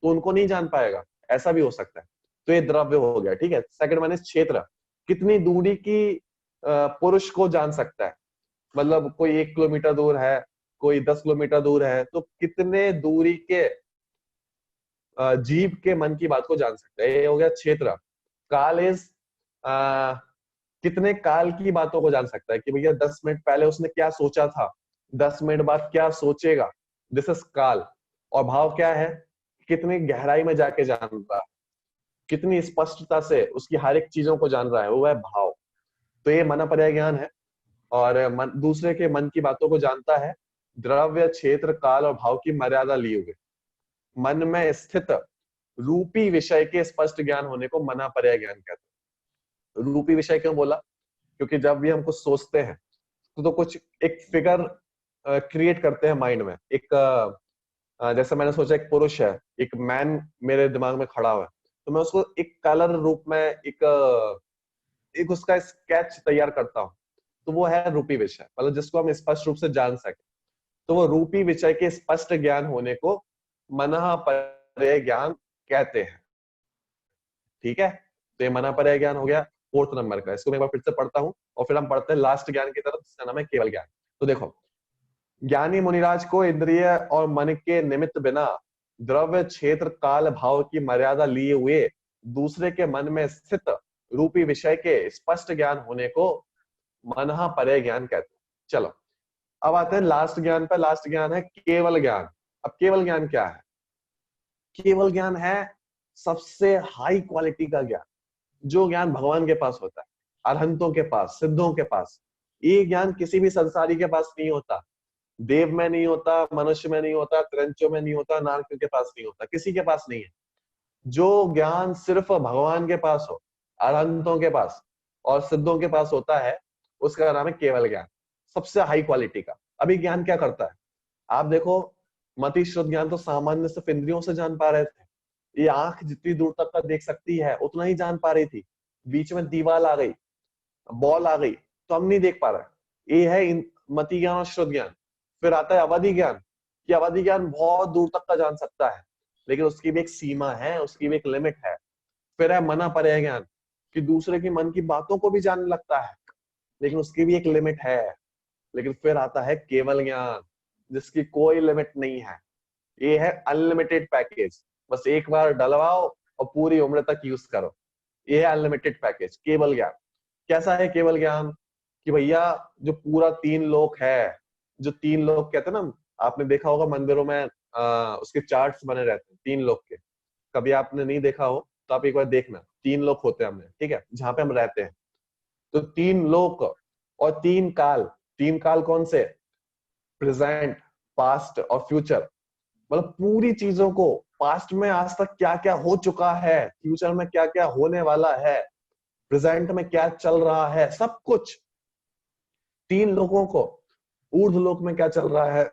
तो उनको नहीं जान पाएगा, ऐसा भी हो सकता है। तो ये द्रव्य हो गया। ठीक है, सेकंड वन इज क्षेत्र, कितनी दूरी की पुरुष को जान सकता है, मतलब कोई 1 किलोमीटर दूर है, कोई 10 किलोमीटर दूर है, तो कितने दूरी के जीव के मन की बात को जान सकता है, ये हो गया क्षेत्र। काल इज कितने काल की बातों को जान सकता है, कि भैया 10 मिनट पहले उसने क्या सोचा था, 10 मिनट बाद क्या सोचेगा, दिस इज काल। और भाव क्या है, कितनी गहराई में जाके जान रहा है, कितनी स्पष्टता से उसकी हर एक चीजों को जान रहा है, वो है भाव। तो ये मनपर्याय ज्ञान है। और दूसरे के मन की बातों को जानता है, द्रव्य, क्षेत्र, काल और भाव की मर्यादा लिए हुए मन में स्थित रूपी विषय के स्पष्ट ज्ञान होने को मनपर्याय ज्ञान कहते हैं। रूपी विषय क्यों बोला? क्योंकि जब भी हम कुछ सोचते हैं तो कुछ एक फिगर क्रिएट करते हैं माइंड में। एक जैसे मैंने सोचा एक पुरुष है, एक मैन मेरे दिमाग में खड़ा हुआ है, तो मैं उसको एक कलर रूप में एक उसका स्केच तैयार करता हूँ, तो वो है रूपी विषय, मतलब जिसको हम स्पष्ट रूप से जान सके। तो वो रूपी विषय के स्पष्ट ज्ञान होने को मनपर्याय ज्ञान कहते हैं। ठीक है, तो ये मनपर्याय ज्ञान हो गया 4th नंबर का। इसको मैं एक बार फिर से पढ़ता हूँ और फिर हम पढ़ते हैं लास्ट ज्ञान की तरफ, जिसका नाम है केवल ज्ञान। तो देखो, ज्ञानी मुनिराज को इंद्रिय और मन के निमित्त बिना द्रव्य, क्षेत्र, काल, भाव की मर्यादा लिए हुए दूसरे के मन में स्थित रूपी विषय के स्पष्ट ज्ञान होने को मनपर्याय ज्ञान कहते हैं। चलो अब आते हैं लास्ट ज्ञान पर। लास्ट ज्ञान है केवल ज्ञान। अब केवल ज्ञान क्या है? केवल ज्ञान है सबसे हाई क्वालिटी का ज्ञान, जो ज्ञान भगवान के पास होता है, अरहंतों के पास, सिद्धों के पास। ये ज्ञान किसी भी संसारी के पास नहीं होता, देव में नहीं होता, मनुष्य में नहीं होता, त्रंचों में नहीं होता, नारकियों के पास नहीं होता, किसी के पास नहीं है। जो ज्ञान सिर्फ भगवान के पास हो, अरहंतों के पास और सिद्धों के पास होता है, उसका नाम है केवल ज्ञान, सबसे हाई क्वालिटी का। अभी ज्ञान क्या करता है? आप देखो, मति श्रुत ज्ञान तो सामान्य सिर्फ इंद्रियों से जान पा रहे थे। ये आंख जितनी दूर तक का देख सकती है उतना ही जान पा रही थी। बीच में दीवार आ गई, बॉल आ गई, तो हम नहीं देख पा रहे। ये है मति ज्ञान और श्रुत ज्ञान। फिर आता है अवधि ज्ञान, कि अवधि ज्ञान बहुत दूर तक का जान सकता है, लेकिन उसकी भी एक सीमा है, उसकी भी एक लिमिट है। फिर है मनपर्याय ज्ञान, कि दूसरे की मन की बातों को भी जानने लगता है, लेकिन उसकी भी एक लिमिट है। लेकिन फिर आता है केवल ज्ञान, जिसकी कोई लिमिट नहीं है। ये है अनलिमिटेड पैकेज, बस एक बार डलवाओ और पूरी उम्र तक यूज करो। ये है अनलिमिटेड पैकेज, केवल ज्ञान। कैसा है केवल ज्ञान? कि भैया जो पूरा 3 लोक है, जो 3 लोक कहते हैं ना, आपने देखा होगा मंदिरों में उसके चार्ट्स बने रहते हैं 3 लोक के। कभी आपने नहीं देखा हो तो आप एक बार देखना, 3 लोक होते हैं हमने, ठीक है, जहां पे हम रहते हैं। तो 3 लोक और 3 काल। 3 काल कौन से? प्रेजेंट, पास्ट और फ्यूचर। मतलब पूरी चीजों को, पास्ट में आज तक क्या क्या हो चुका है, फ्यूचर में क्या क्या होने वाला है, प्रेजेंट में क्या चल रहा है, सब कुछ। 3 लोगों को, ऊर्ध्व लोक में क्या चल रहा है,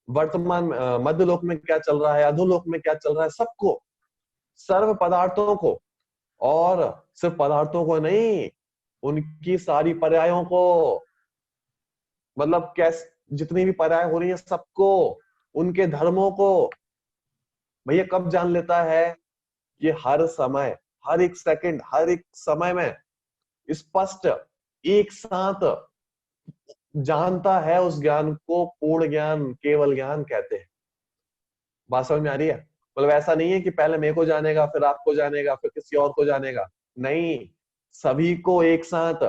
वर्तमान मध्य लोक में क्या चल रहा है, अधोलोक में क्या चल रहा है, सबको, सर्व पदार्थों को। और सिर्फ पदार्थों को नहीं, उनकी सारी पर्यायों को, मतलब कैसे जितनी भी पर्याय हो रही है सबको, उनके धर्मों को। भैया कब जान लेता है? कि हर समय, हर एक सेकंड, हर एक समय में स्पष्ट एक साथ जानता है। उस ज्ञान को पूर्ण ज्ञान, केवल ज्ञान कहते हैं। बात समझ में आ रही है? मतलब ऐसा नहीं है कि पहले मेरे को जानेगा, फिर आपको जानेगा, फिर किसी और को जानेगा। नहीं, सभी को एक साथ।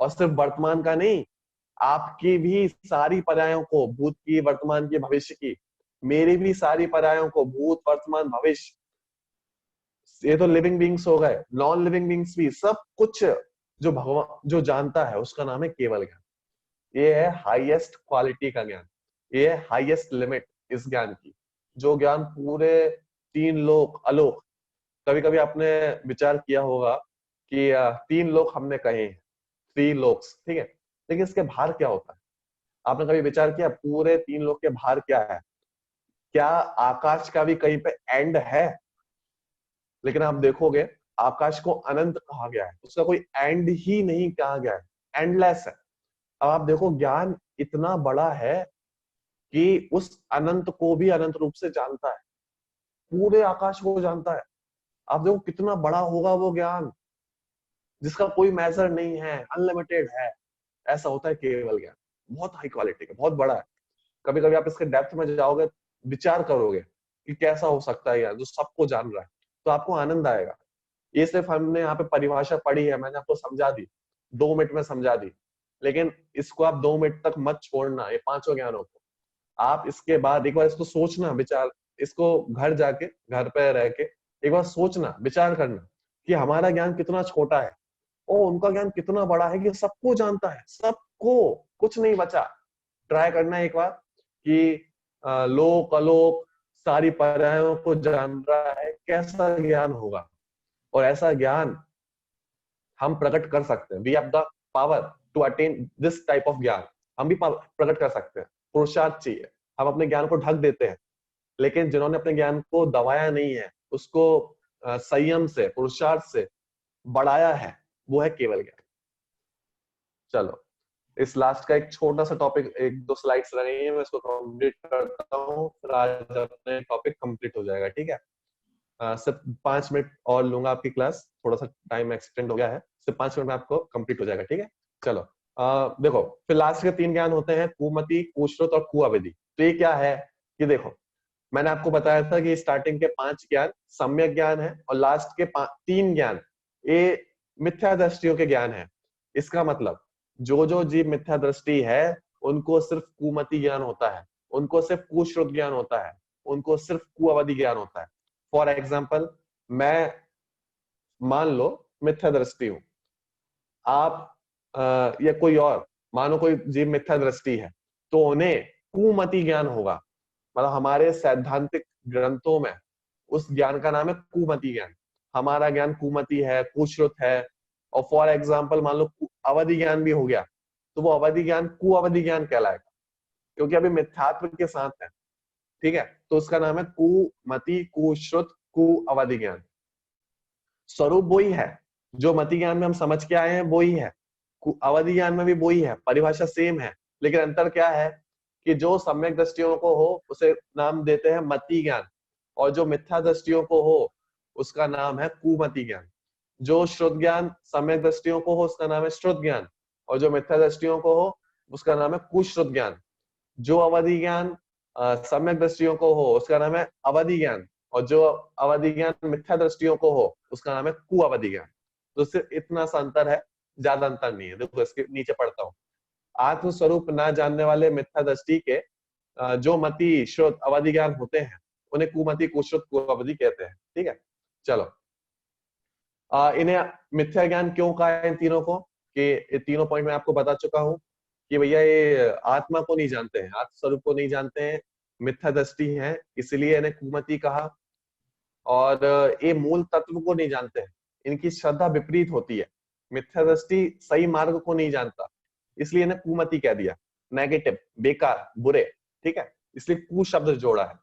और सिर्फ वर्तमान का नहीं, आपकी भी सारी पर्यायों को, भूत की, वर्तमान की, भविष्य की, मेरी भी सारी पर्यायों को, भूत, वर्तमान, भविष्य। ये तो लिविंग बींग्स हो गए, नॉन लिविंग बींग्स भी, सब कुछ जो भगवान जो जानता है, उसका नाम है केवल ज्ञान। ये है हाईएस्ट क्वालिटी का ज्ञान, ये है हाईएस्ट लिमिट इस ज्ञान की। जो ज्ञान पूरे 3 लोक, अलोक। कभी कभी आपने विचार किया होगा कि 3 लोक हमने कहे हैं, 3 लोक्स, ठीक है, लेकिन इसके बाहर क्या होता है? आपने कभी विचार किया पूरे 3 लोक के बाहर क्या है? क्या आकाश का भी कहीं पे एंड है? लेकिन आप देखोगे आकाश को अनंत कहा गया है, उसका कोई एंड ही नहीं कहा गया है, एंडलेस है। अब आप देखो, ज्ञान इतना बड़ा है कि उस अनंत को भी अनंत रूप से जानता है, पूरे आकाश को जानता है। आप देखो कितना बड़ा होगा वो ज्ञान, जिसका कोई मेजर नहीं है, अनलिमिटेड है। ऐसा होता है केवल ज्ञान, बहुत हाई क्वालिटी का, बहुत बड़ा है। कभी कभी आप इसके डेप्थ में जाओगे, विचार करोगे कि कैसा हो सकता है यार, जो सबको जान रहा है, तो आपको आनंद आएगा। ये सिर्फ हमने यहाँ पे परिभाषा पढ़ी है, मैंने आपको समझा दी, 2 मिनट में समझा दी, लेकिन इसको आप 2 मिनट तक मत छोड़ना, ये 5 ज्ञानों को। आप इसके बाद एक बार इसको सोचना, विचार इसको घर जाके, घर पे रह के एक बार सोचना, विचार करना कि हमारा ज्ञान कितना छोटा है और उनका ज्ञान कितना बड़ा है कि सबको जानता है, सबको, कुछ नहीं बचा। ट्राई करना एक बार कि लोक अलोक सारी पर्यायों को जान रहा है, कैसा ज्ञान होगा। और ऐसा ज्ञान हम प्रकट कर सकते हैं। We have the power to attain this type of ज्ञान। हम भी प्रकट कर सकते हैं। पुरुषार्थ चाहिए। हम अपने ज्ञान को ढक देते हैं, लेकिन जिन्होंने अपने ज्ञान को दबाया नहीं है, उसको संयम से, पुरुषार्थ से बढ़ाया है, वो है केवल ज्ञान। चलो, इस लास्ट का एक छोटा सा टॉपिक, 1-2 स्लाइड्स रह गई हैं, मैं इसको कंप्लीट करता हूँ, फिर आज अपने टॉपिक कंप्लीट हो जाएगा। ठीक है, सिर्फ 5 मिनट और लूंगा आपकी क्लास, थोड़ा सा टाइम एक्सटेंड हो गया है, सिर्फ 5 मिनट में आपको कंप्लीट हो जाएगा। ठीक है, चलो देखो, फिर लास्ट के 3 ज्ञान होते हैं, कुमति, कुश्रुत और कुअवधि। तो ये क्या है, ये देखो, मैंने आपको बताया था कि स्टार्टिंग के 5 ज्ञान सम्यक ज्ञान है और लास्ट के 3 ज्ञान ये मिथ्या दृष्टियों के ज्ञान है। इसका मतलब जो जीव मिथ्या दृष्टि है उनको सिर्फ कुमति ज्ञान होता है, उनको सिर्फ कुश्रुत ज्ञान होता है, उनको सिर्फ कुअवधि ज्ञान होता है। फॉर एग्जाम्पल, मैं मान लो मिथ्या दृष्टि हूं, आप या कोई और, मानो कोई जीव मिथ्या दृष्टि है, तो उन्हें कुमति ज्ञान होगा। मतलब हमारे सैद्धांतिक ग्रंथों में उस ज्ञान का नाम है कुमति ज्ञान। हमारा ज्ञान कुमति है, कुश्रुत है। और फॉर एग्जाम्पल मान लो अवधि ज्ञान भी हो गया, तो वो अवधि ज्ञान कुअवधि ज्ञान कहलाएगा, क्योंकि अभी मिथ्यात्व के साथ है। ठीक है, तो उसका नाम है कुमति, कुश्रुत, कुअवधि ज्ञान। स्वरूप वही है, जो मति ज्ञान में हम समझ के आए हैं वही है, अवधि ज्ञान में भी वही है, परिभाषा सेम है। लेकिन अंतर क्या है कि जो सम्यक दृष्टियों को हो उसे नाम देते हैं मति ज्ञान, और जो मिथ्या दृष्टियों को हो उसका नाम है कुमति ज्ञान। जो श्रुत ज्ञान सम्यक दृष्टियों को हो उसका नाम है श्रुत ज्ञान, और जो मिथ्या दृष्टियों को हो उसका नाम है कुश्रुत ज्ञान। जो अवधि ज्ञान सम्यक दृष्टियों को हो उसका नाम है अवधि ज्ञान, और जो अवधि ज्ञान मिथ्या दृष्टियों को हो उसका नाम है कुअवधि ज्ञान। तो सिर्फ इतना सा अंतर है, ज्यादा अंतर नहीं है। देखो इसके नीचे पढ़ता हूँ, आत्मस्वरूप ना जानने वाले मिथ्या दृष्टि के जो मति, श्रुत, अवधि ज्ञान होते हैं उन्हें कुमति, कुश्रुत, कुअवधि कहते हैं। ठीक है, चलो, इन्हें मिथ्या ज्ञान क्यों कहा है इन तीनों को, कि ये तीनों पॉइंट मैं आपको बता चुका हूं कि भैया ये आत्मा को नहीं जानते हैं, आत्मस्वरूप को नहीं जानते हैं, मिथ्या दृष्टि है, इसलिए इन्हें कुमति कहा। और ये मूल तत्व को नहीं जानते हैं, इनकी श्रद्धा विपरीत होती है। मिथ्या दृष्टि सही मार्ग को नहीं जानता, इसलिए इन्हें कुमति कह दिया, नेगेटिव, बेकार, बुरे। ठीक है, इसलिए कु शब्द जोड़ा है।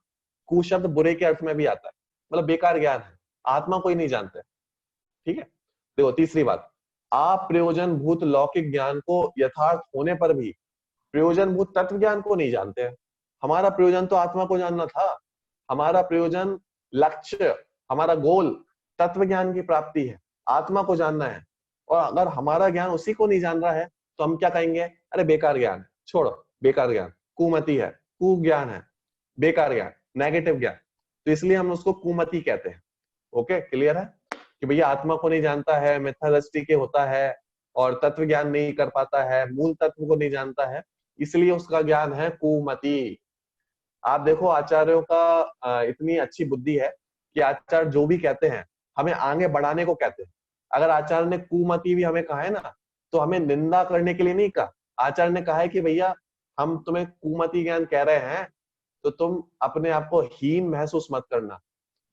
कु शब्द बुरे के अर्थ में भी आता है, मतलब बेकार ज्ञान है, आत्मा को ही नहीं जानते। ठीक है, देखो तीसरी बात, आप प्रयोजन भूत लौकिक ज्ञान को यथार्थ होने पर भी प्रयोजन भूत तत्व ज्ञान को नहीं जानते हैं। हमारा प्रयोजन तो आत्मा को जानना था, हमारा प्रयोजन, लक्ष्य, हमारा गोल तत्व ज्ञान की प्राप्ति है, आत्मा को जानना है। और अगर हमारा ज्ञान उसी को नहीं जान रहा है तो हम क्या कहेंगे, अरे बेकार ज्ञान है, छोड़ो, बेकार ज्ञान, कुमति है, कु ज्ञान है, बेकार ज्ञान, नेगेटिव ज्ञान। तो इसलिए हम उसको कुमति कहते हैं। ओके, क्लियर है कि भैया आत्मा को नहीं जानता है, मिथ्या दृष्टि के होता है, और तत्व ज्ञान नहीं कर पाता है, मूल तत्व को नहीं जानता है, इसलिए उसका ज्ञान है कुमति। आप देखो आचार्यों का इतनी अच्छी बुद्धि है कि आचार्य जो भी कहते हैं हमें आगे बढ़ाने को कहते हैं। अगर आचार्य ने कुमति भी हमें कहा है ना, तो हमें निंदा करने के लिए नहीं कहा। आचार्य ने कहा है कि भैया हम तुम्हें कुमति ज्ञान कह रहे हैं, तो तुम अपने आप को हीन महसूस मत करना,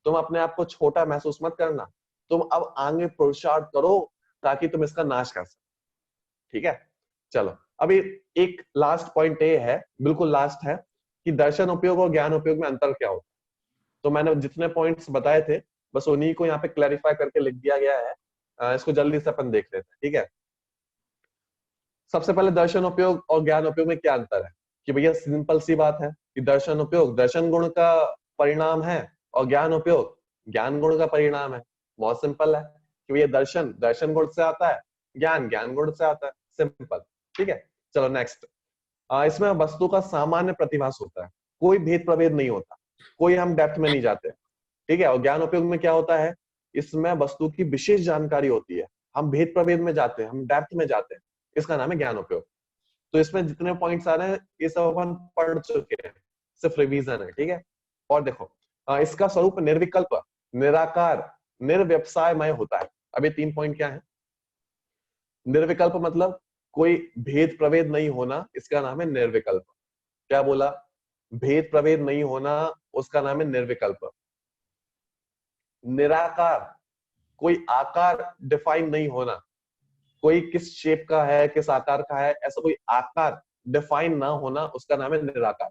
तुम अपने आप को छोटा महसूस मत करना, तुम अब आगे पुरुषार्थ करो ताकि तुम इसका नाश कर सको। ठीक है, चलो अभी एक लास्ट पॉइंट ये है, बिल्कुल लास्ट है, कि दर्शन उपयोग और ज्ञान उपयोग में अंतर क्या होता है। तो मैंने जितने पॉइंट्स बताए थे बस उन्हीं को यहाँ पे क्लैरिफाई करके लिख दिया गया है। इसको जल्दी से अपन देख लेते हैं। ठीक है, सबसे पहले दर्शन उपयोग और ज्ञान उपयोग में क्या अंतर है, कि भैया सिंपल सी बात है कि दर्शन उपयोग दर्शन गुण का परिणाम है और ज्ञान उपयोग ज्ञान गुण का परिणाम है। बहुत सिंपल है कि भैया दर्शन दर्शन गुण से आता है, ज्ञान ज्ञान गुण से आता है, सिंपल। ठीक है, चलो नेक्स्ट। इसमें वस्तु का सामान्य प्रतिभास होता है, कोई भेद प्रभेद नहीं होता, कोई हम डेप्थ में नहीं जाते। ठीक है, और ज्ञान उपयोग में क्या होता है, इसमें वस्तु की विशेष जानकारी होती है, हम भेद प्रभेद में जाते हैं, हम डेप्थ में जाते हैं, इसका नाम है ज्ञान उपयोग। तो इसमें जितने पॉइंट्स आ रहे हैं ये सब अपन पढ़ चुके हैं, सिर्फ रिवीजन है। ठीक है, और देखो इसका स्वरूप निर्विकल्प, निराकार, निर्व्यवसायमय होता है। अब ये 3 पॉइंट क्या है? निर्विकल्प मतलब कोई भेद प्रभेद नहीं होना, इसका नाम है निर्विकल्प। क्या बोला? भेद प्रभेद नहीं होना, उसका नाम है निर्विकल्प। निराकार, कोई आकार डिफाइन नहीं होना, कोई किस शेप का है, किस आकार का है, ऐसा कोई आकार डिफाइन ना होना, उसका नाम है निराकार।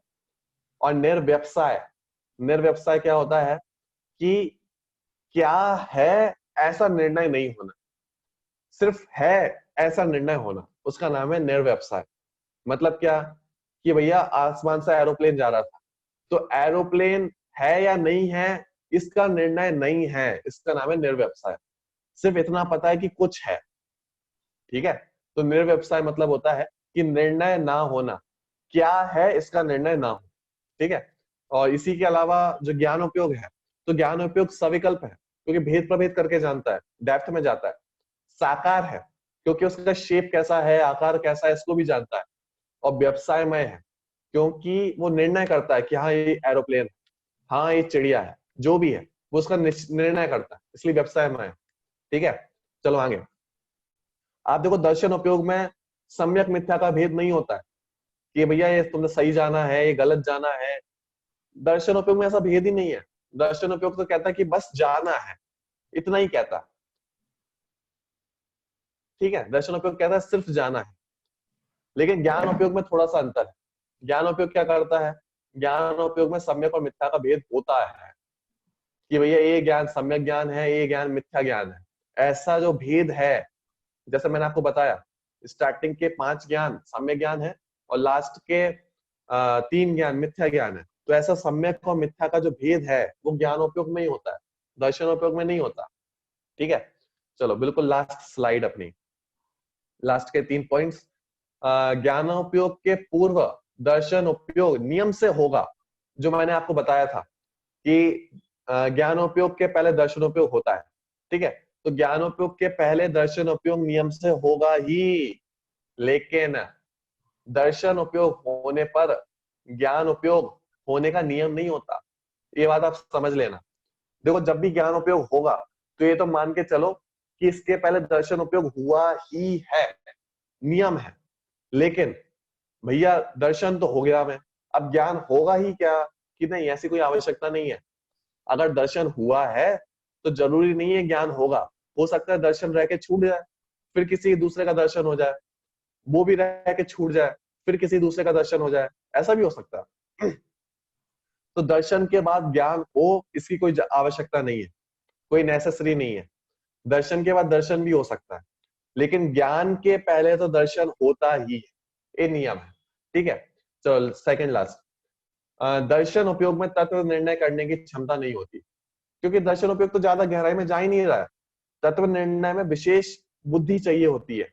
और निर्व्यवसाय, निर्व्यवसाय क्या होता है कि क्या है ऐसा निर्णय नहीं होना, सिर्फ है ऐसा निर्णय होना, उसका नाम है निर्व्यवसाय। मतलब क्या कि भैया आसमान से एरोप्लेन जा रहा था, तो एरोप्लेन है या नहीं है इसका निर्णय नहीं है, इसका नाम है निर्व्यवसाय। सिर्फ इतना पता है कि कुछ है, ठीक है। तो निर्व्यवसाय मतलब होता है कि निर्णय ना होना, क्या है इसका निर्णय ना हो, ठीक है। और इसी के अलावा जो ज्ञान उपयोग है, तो ज्ञान उपयोग सविकल्प है क्योंकि भेद प्रभेद करके जानता है, डेप्थ में जाता है। साकार है क्योंकि उसका शेप कैसा है, आकार कैसा है, इसको भी जानता है। और व्यवसायमय है क्योंकि वो निर्णय करता है कि हाँ ये एरोप्लेन है, हाँ ये चिड़िया है, जो भी है वो उसका निर्णय करता है, इसलिए व्यवसायमय है, ठीक है। चलो आगे। आप देखो दर्शन उपयोग में सम्यक मिथ्या का भेद नहीं होता है कि भैया ये तुमने सही जाना है, ये गलत जाना है। दर्शन उपयोग में ऐसा भेद ही नहीं है। दर्शन उपयोग तो कहता है कि बस जाना है, इतना ही कहता है, ठीक है। दर्शन उपयोग कहता है सिर्फ जाना है। लेकिन ज्ञान उपयोग में थोड़ा सा अंतर है। ज्ञान उपयोग क्या करता है? ज्ञान उपयोग में सम्यक और मिथ्या का भेद होता है कि भैया ये ज्ञान सम्यक ज्ञान है, ये ज्ञान मिथ्या ज्ञान है। ऐसा जो भेद है, जैसे मैंने आपको बताया, स्टार्टिंग के 5 ज्ञान सम्यक ज्ञान है और लास्ट के 3 ज्ञान मिथ्या ज्ञान है। तो ऐसा सम्यक और मिथ्या का जो भेद है वो ज्ञान उपयोग में ही होता है, दर्शन उपयोग में नहीं होता, ठीक है। चलो बिल्कुल लास्ट स्लाइड अपनी, लास्ट के 3 पॉइंट्स। ज्ञान उपयोग के पूर्व दर्शन उपयोग नियम से होगा, जो मैंने आपको बताया था कि ज्ञान उपयोग के पहले दर्शन उपयोग होता है, ठीक है। तो ज्ञान उपयोग के पहले दर्शन उपयोग नियम से होगा ही, लेकिन दर्शन उपयोग होने पर ज्ञान उपयोग होने का नियम नहीं होता। ये बात आप समझ लेना। देखो जब भी ज्ञान उपयोग होगा तो ये तो मान के चलो कि इसके पहले दर्शन उपयोग हुआ ही है, नियम है। लेकिन भैया दर्शन तो हो गया मैं, अब ज्ञान होगा ही क्या कि नहीं, ऐसी कोई आवश्यकता नहीं है। अगर दर्शन हुआ है तो जरूरी नहीं है ज्ञान होगा। हो सकता है दर्शन रह के छूट जाए, फिर किसी दूसरे का दर्शन हो जाए, वो भी रह के छूट जाए, फिर किसी दूसरे का दर्शन हो जाए, ऐसा भी हो सकता है। तो दर्शन के बाद ज्ञान हो इसकी कोई आवश्यकता नहीं है, कोई नेसेसरी नहीं है। दर्शन के बाद दर्शन भी हो सकता है, लेकिन ज्ञान के पहले तो दर्शन होता ही है, ये नियम है, ठीक है। चलो सेकंड लास्ट, दर्शन उपयोग में तत्व निर्णय करने की क्षमता नहीं होती, क्योंकि दर्शन उपयोग तो ज्यादा गहराई में जा ही नहीं रहा है। तत्व निर्णय में विशेष बुद्धि चाहिए होती है।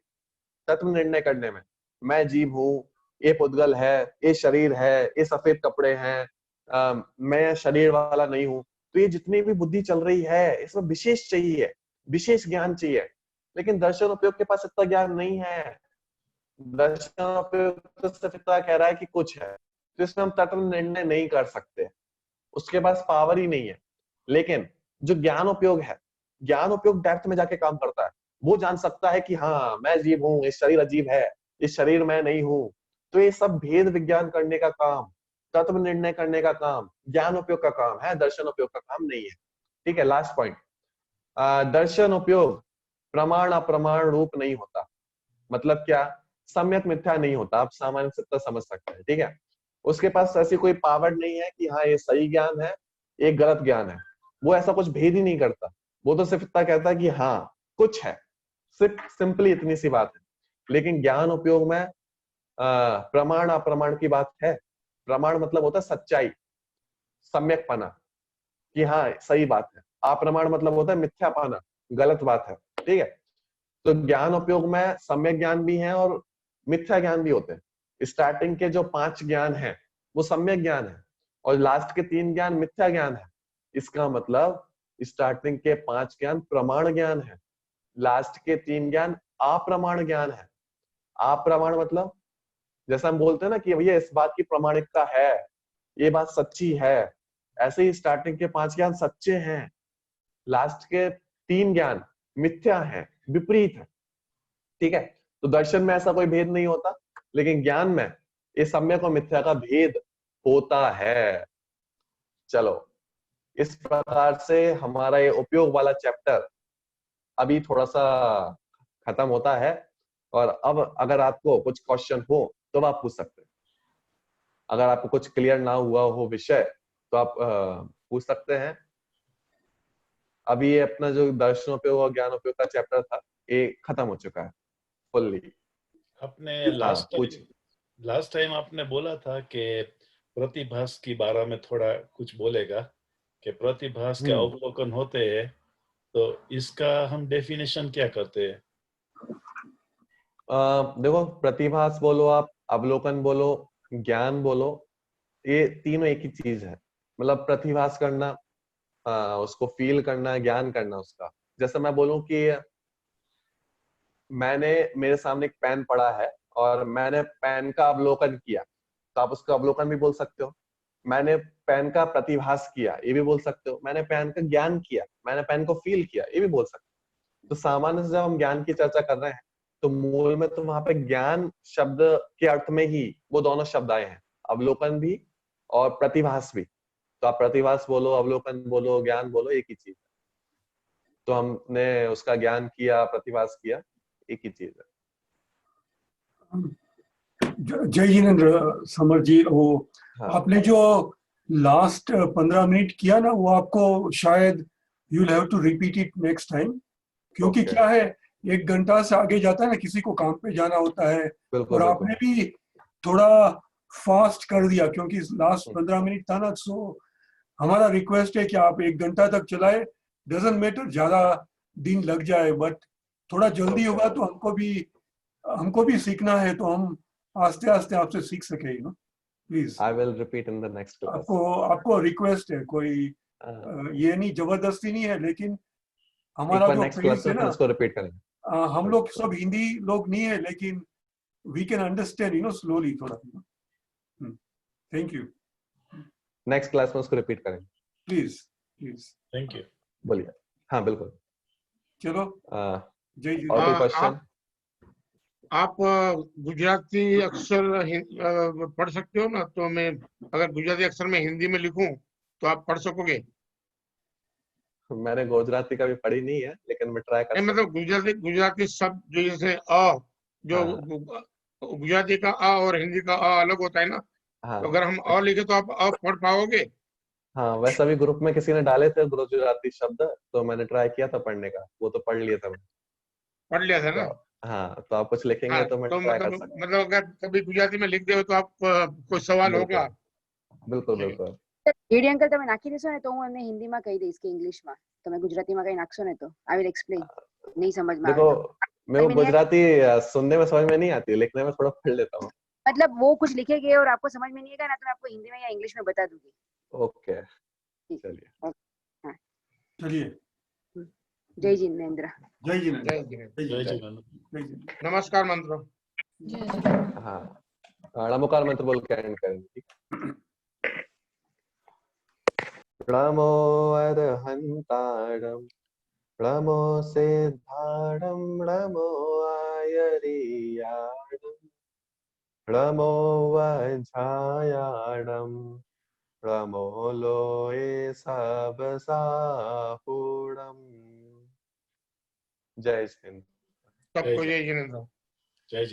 तत्व निर्णय करने में, मैं जीव हूँ, ये पुद्गल है, ये शरीर है, ये सफेद कपड़े हैं, मैं शरीर वाला नहीं हूँ। तो ये जितनी भी बुद्धि चल रही है इसमें विशेष चाहिए, विशेष ज्ञान चाहिए। लेकिन दर्शन उपयोग के पास इतना ज्ञान नहीं है। दर्शन उपयोग तो सिर्फ इतना कह रहा है कि कुछ है, तो इसमें हम तत्व निर्णय नहीं कर सकते, उसके पास पावर ही नहीं है। लेकिन जो ज्ञान उपयोग है, ज्ञान उपयोग डेप्थ में जाके काम करता है। वो जान सकता है कि हाँ मैं जीव हूँ, ये शरीर अजीब है, इस शरीर मैं नहीं हूँ। तो ये सब भेद विज्ञान करने का काम, तत्व निर्णय करने का काम ज्ञान उपयोग का काम है, दर्शन उपयोग का काम नहीं है, ठीक है। लास्ट पॉइंट, दर्शन उपयोग प्रमाण अप्रमाण रूप नहीं होता। मतलब क्या? सम्यक मिथ्या नहीं होता, आप सामान्य से तो समझ सकते हैं, ठीक है। उसके पास ऐसी कोई पावर नहीं है कि हाँ ये सही ज्ञान है, ये गलत ज्ञान है। वो ऐसा कुछ भेद ही नहीं करता, वो तो सिर्फ इतना कहता है कि हाँ कुछ है, सिर्फ सिंपली इतनी सी बात है। लेकिन ज्ञान उपयोग में प्रमाण अप्रमाण की बात है। प्रमाण मतलब होता है सच्चाई, सम्यकपना, कि हाँ सही बात है। अप्रमाण मतलब होता है मिथ्यापना, गलत बात है, ठीक है। तो ज्ञान उपयोग में सम्यक ज्ञान भी है और मिथ्या ज्ञान भी होते हैं। स्टार्टिंग के जो 5 ज्ञान है वो सम्यक ज्ञान है और लास्ट के 3 ज्ञान मिथ्या ज्ञान है। इसका मतलब स्टार्टिंग के 5 ज्ञान प्रमाण ज्ञान है, लास्ट के 3 ज्ञान अप्रमाण ज्ञान है। अप्रमाण मतलब जैसा हम बोलते हैं ना कि भैया इस बात की प्रमाणिकता है, ये बात सच्ची है, ऐसे ही स्टार्टिंग के 5 ज्ञान सच्चे हैं, लास्ट के 3 ज्ञान मिथ्या हैं, विपरीत है। ठीक है, तो दर्शन में ऐसा कोई भेद नहीं होता, लेकिन ज्ञान में ये सम्यक और मिथ्या का भेद होता है। चलो, इस प्रकार से हमारा ये उपयोग वाला चैप्टर अभी थोड़ा सा खत्म होता है। और अब अगर आपको कुछ क्वेश्चन हो तो आप पूछ सकते हैं। अगर आपको कुछ क्लियर ना हुआ हो विषय तो आप पूछ सकते हैं। अभी ये अपना जो दर्शनोपयोग और ज्ञानोपयोग का चैप्टर था ये खत्म हो चुका है फुल्ली। आपने लास्ट टाइम आपने बोला था कि प्रतिभास की बारे में थोड़ा कुछ बोलेगा, कि प्रतिभास के अवलोकन होते हैं, तो इसका हम डेफिनेशन क्या करते हैं? देखो, प्रतिभास बोलो आप, अवलोकन बोलो, ज्ञान बोलो, ये तीनों एक ही चीज है। मतलब प्रतिभास करना, उसको फील करना, ज्ञान करना उसका। जैसे मैं बोलूं कि मेरे सामने एक पेन पड़ा है और मैंने पेन का अवलोकन किया, तो आप उसका अवलोकन भी बोल सकते हो। मैंने पेन का प्रतिभास किया, ये भी बोल सकते हो। मैंने पेन का ज्ञान किया, मैंने पेन को फील किया, ये भी बोल सकते हो। तो सामान्य से जब हम ज्ञान की चर्चा कर रहे हैं तो मूल में तो वहां पे ज्ञान शब्द के अर्थ में ही वो दोनों शब्द आए हैं, अवलोकन भी और प्रतिभास भी। तो आप प्रतिभास बोलो, अवलोकन बोलो, ज्ञान बोलो, एक ही चीज है। तो हमने उसका ज्ञान किया, प्रतिभास किया, एक ही चीज है। जय जिनेंद्र समर जी, वो आपने जो लास्ट 15 मिनट किया ना, वो आपको शायद you will have to repeat it next time, क्योंकि क्या है, 1 घंटा से आगे जाता है ना, किसी को काम पे जाना होता है। और आपने भी थोड़ा फास्ट कर दिया, क्योंकि लास्ट 15 मिनट था ना। सो हमारा रिक्वेस्ट है कि आप 1 घंटा तक चलाए, डजंट मैटर ज्यादा दिन लग जाए, बट थोड़ा जल्दी होगा तो हमको भी सीखना है, तो हम आस्ते आस्ते आपसे सीख सके, you know. Please, I will repeat in the next class. आपको रिक्वेस्ट है, कोई ये नहीं, जबरदस्ती नहीं है, लेकिन हमारा जो फेस है ना, उसको रिपीट करेंगे। हम लोग सब हिंदी लोग नहीं है, लेकिन we can understand, you know, slowly थोड़ा। Thank you. नेक्स्ट क्लास में उसको रिपीट करेंगे। Please please. Thank you. बोलिए। हाँ बिल्कुल। चलो, जय जी। और कोई क्वेश्चन? आप गुजराती अक्षर पढ़ सकते हो ना? तो मैं अगर गुजराती अक्षर में हिंदी में लिखूं तो आप पढ़ सकोगे? मैंने गुजराती कभी पढ़ी नहीं है, लेकिन मैं ट्राई कर सकता हूं। मतलब गुजराती शब्द जो जैसे अ, जो गुजराती का अ और हिंदी का अ अलग होता है ना, तो अगर हम अ लिखे तो आप अ पढ़ पाओगे? हाँ, वैसे भी ग्रुप में किसी ने डाले थे गुजराती शब्द, तो मैंने ट्राई किया था पढ़ने का, वो तो पढ़ लिया था मैंने। पढ़ लिया था ना? हाँ, तो आप कुछ लिखेंगे तो मैं ट्राई कर सकता हूँ। मतलब अगर कभी गुजराती में लिख दे तो आप कोई सवाल होगा? बिल्कुल बिल्कुल। જેડી અંકલ તમે નાખી દેશો ને તો હું એમને હિન્દીમાં કહી દઈશ કે ઇંગ્લિશમાં તમે ગુજરાતીમાં કઈ નાખશો ને તો आई विल एक्सप्लेन। नहीं समझ में देखो, मैं गुजराती सुनने में समझ में नहीं आती, लिखने में थोड़ा पढ़ लेता हूँ। मतलब वो कुछ लिखेंगे और आपको समझ में नहीं आएगा ना, तो मैं आपको हिंदी में या इंग्लिश में बता दूंगी। ओके, चलिए। चलिए, जय जिनेंद्र। जय जिनेंद्र। जय जिनेंद्र। नमस्कार मंत्र। हाँ, नमोकार मंत्र बोल के एंड करेंगे। नमो अरहंतारं, नमो सिद्धारं, नमो आयरियाणं, नमो वज्रायाणं, नमो लोये सबसाहुणं। जय हिंद। सबको जय जिनेंद्र। जय